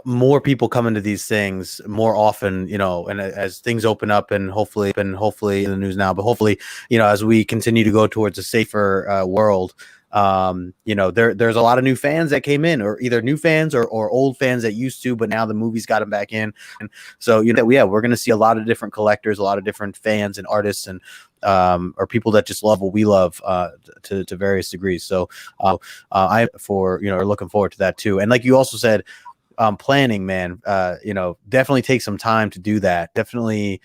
more people coming to these things more often, you know, and as things open up, and hopefully in the news now, but hopefully, you know, as we continue to go towards a safer world, you know, there's a lot of new fans that came in, or either new fans or old fans that used to, but now the movie's got them back in, and so you know, yeah, we're going to see a lot of different collectors, a lot of different fans and artists, and or people that just love what we love to various degrees. So I are looking forward to that too. And like you also said, planning, man, you know, definitely take some time to do that. Definitely.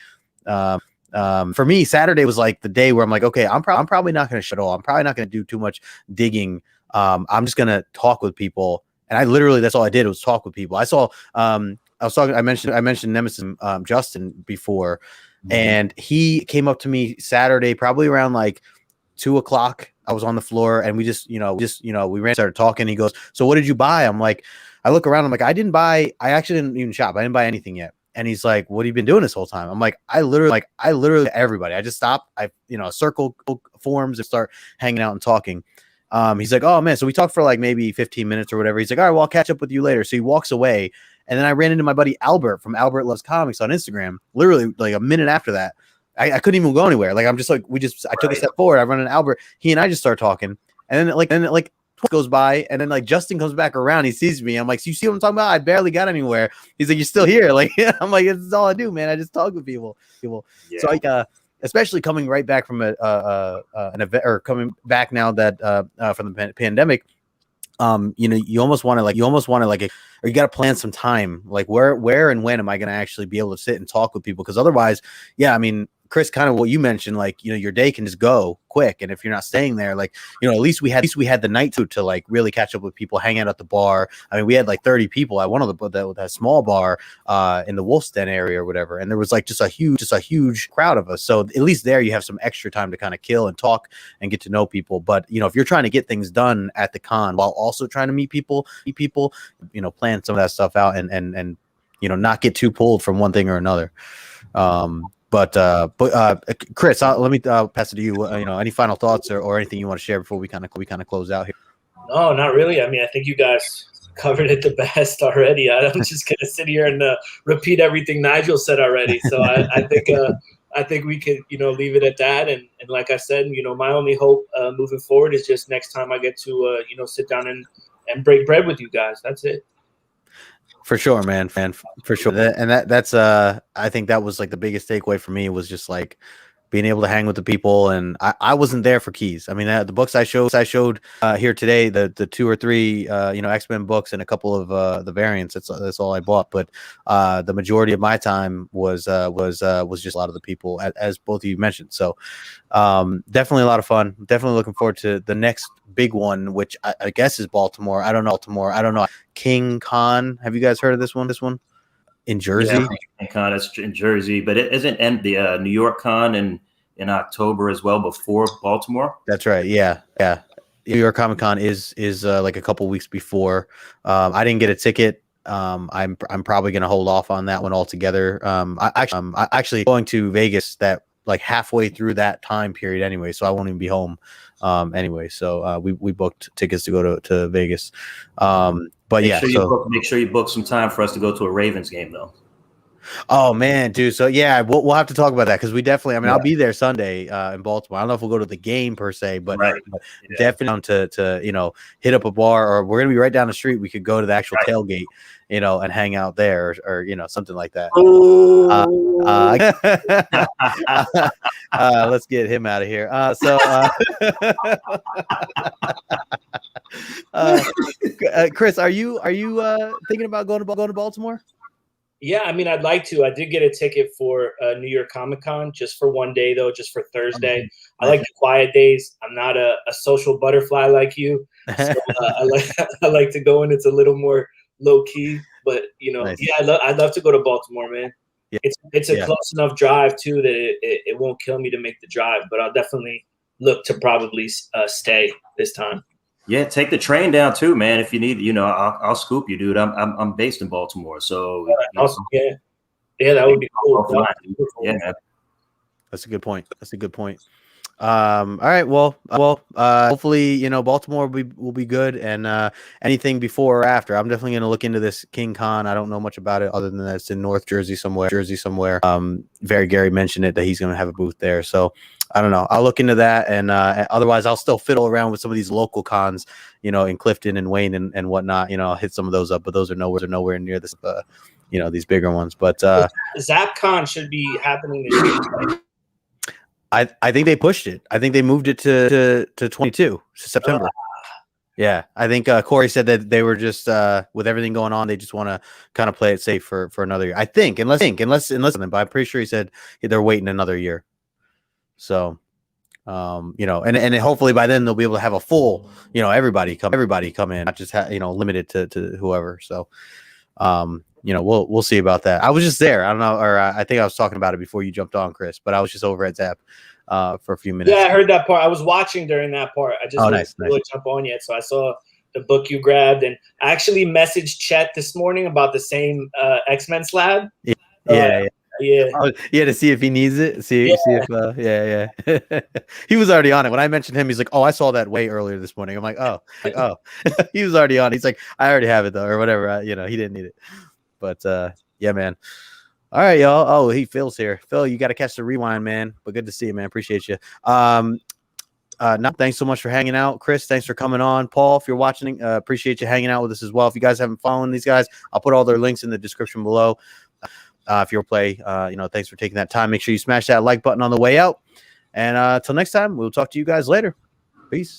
For me, Saturday was like the day where I'm like, okay, I'm probably not going to shut all. I'm probably not going to do too much digging. I'm just going to talk with people. And I literally, that's all I did was talk with people. I saw, I mentioned Nemesis, Justin before, and he came up to me Saturday, probably around like 2:00. I was on the floor, and we started talking. He goes, "So what did you buy?" I'm like, I look around. I'm like, I actually didn't even shop. I didn't buy anything yet. And he's like, "What have you been doing this whole time?" I'm like, I literally everybody. I just stop. I circle forums and start hanging out and talking. He's like, "Oh man," so we talked for like maybe 15 minutes or whatever. He's like, "All right, well, I'll catch up with you later." So he walks away, and then I ran into my buddy Albert from Albert Loves Comics on Instagram. Literally like a minute after that, I couldn't even go anywhere. Like I'm just like I took a step forward. I run into Albert. He and I just start talking, and then goes by, and then like Justin comes back around. He sees me. I'm like, "So you see what I'm talking about? I barely got anywhere." He's like, "You're still here?" Like I'm like, "This is all I do, man. I just talk with people." Yeah. So like especially coming right back from an event, or coming back now that from the pandemic, you almost want to or you got to plan some time, like where and when am I going to actually be able to sit and talk with people? Because otherwise, yeah, I mean, Chris, kind of what you mentioned, like, your day can just go quick. And if you're not staying there, like, at least we had the night to like really catch up with people, hang out at the bar. I mean, we had like 30 people at one of that small bar in the Wolf's Den area or whatever. And there was like just a huge crowd of us. So at least there you have some extra time to kind of kill and talk and get to know people. But, if you're trying to get things done at the con while also trying to meet people, plan some of that stuff out and not get too pulled from one thing or another. But Chris, let me pass it to you. Any final thoughts or anything you want to share before we kind of close out here? No, not really. I mean, I think you guys covered it the best already. I'm just gonna sit here and repeat everything Nigel said already. So I think we could leave it at that. And like I said, my only hope moving forward is just next time I get to sit down and break bread with you guys. That's it. For sure, man. For sure. That's I think that was like the biggest takeaway for me, was just like being able to hang with the people. And I wasn't there for Keys. I mean, the books I showed here today, the 2 or 3 X-Men books and a couple of the variants. That's all I bought. But the majority of my time was just a lot of the people, as both of you mentioned. So definitely a lot of fun. Definitely looking forward to the next big one, which I guess is Baltimore. I don't know. King Con. Have you guys heard of this one? In Jersey? Yeah, King Con is in Jersey, but it isn't the New York Con in October as well, before Baltimore. That's right. Yeah. New York Comic Con is like a couple weeks before. I didn't get a ticket. I'm probably gonna hold off on that one altogether. I actually going to Vegas that like halfway through that time period anyway, so I won't even be home anyway. So we booked tickets to go to Vegas. But make sure you book some time for us to go to a Ravens game though. Oh man, dude. So yeah, we'll have to talk about that, because we definitely. I mean, I'll be there Sunday in Baltimore. I don't know if we'll go to the game per se, but, but definitely to hit up a bar, or we're gonna be right down the street. We could go to the actual tailgate, and hang out there, or something like that. Let's get him out of here. Chris, are you thinking about going to Baltimore? Yeah, I mean, I'd like to. I did get a ticket for New York Comic Con just for one day, though, just for Thursday. I like the quiet days. I'm not a social butterfly like you. So, I like to go in. It's a little more low key, but nice. Yeah, I'd love to go to Baltimore, man. Yeah. It's a close enough drive too that it won't kill me to make the drive, but I'll definitely look to probably stay this time. Yeah, take the train down too, man. If you need, I'll scoop you, dude. I'm based in Baltimore, so awesome. Yeah, that would be cool. Yeah, man. That's a good point. All right. Well, hopefully, you know, Baltimore will be good, and anything before or after. I'm definitely going to look into this King Con. I don't know much about it other than that it's in North Jersey somewhere. Very Gary mentioned it that he's going to have a booth there. So I don't know. I'll look into that, and otherwise, I'll still fiddle around with some of these local cons, you know, in Clifton and Wayne and whatnot. You know, I'll hit some of those up, but those are nowhere near this, you know, these bigger ones. But ZapCon should be happening this year. I think they pushed it. I think they moved it to 22 September. Yeah, I think Corey said that they were just with everything going on, they just want to kind of play it safe for another year. I think unless, but I'm pretty sure he said they're waiting another year. So, you know, and hopefully by then they'll be able to have a full, you know, everybody come in, not just you know, limited to whoever. So, you know, we'll see about that. I was just there. I don't know, or I think I was talking about it before you jumped on, Chris. But I was just over at Zap for a few minutes. Yeah, I heard that part. I was watching during that part. I just didn't really jump on yet, so I saw the book you grabbed, and I actually messaged Chet this morning about the same X-Men slab. Yeah. Oh, yeah, to see if he needs it. See if he was already on it. When I mentioned him, he's like, "Oh, I saw that way earlier this morning." I'm like, "Oh, he was already on it." He's like, "I already have it though," or whatever. You know, he didn't need it. But yeah, man. All right, y'all. Oh, Phil's here. Phil, you got to catch the rewind, man. But good to see you, man. Appreciate you. Thanks so much for hanging out. Chris, thanks for coming on. Paul, if you're watching, appreciate you hanging out with us as well. If you guys haven't followed these guys, I'll put all their links in the description below. If you'll play, you know, thanks for taking that time. Make sure you smash that like button on the way out. And until next time, we'll talk to you guys later. Peace.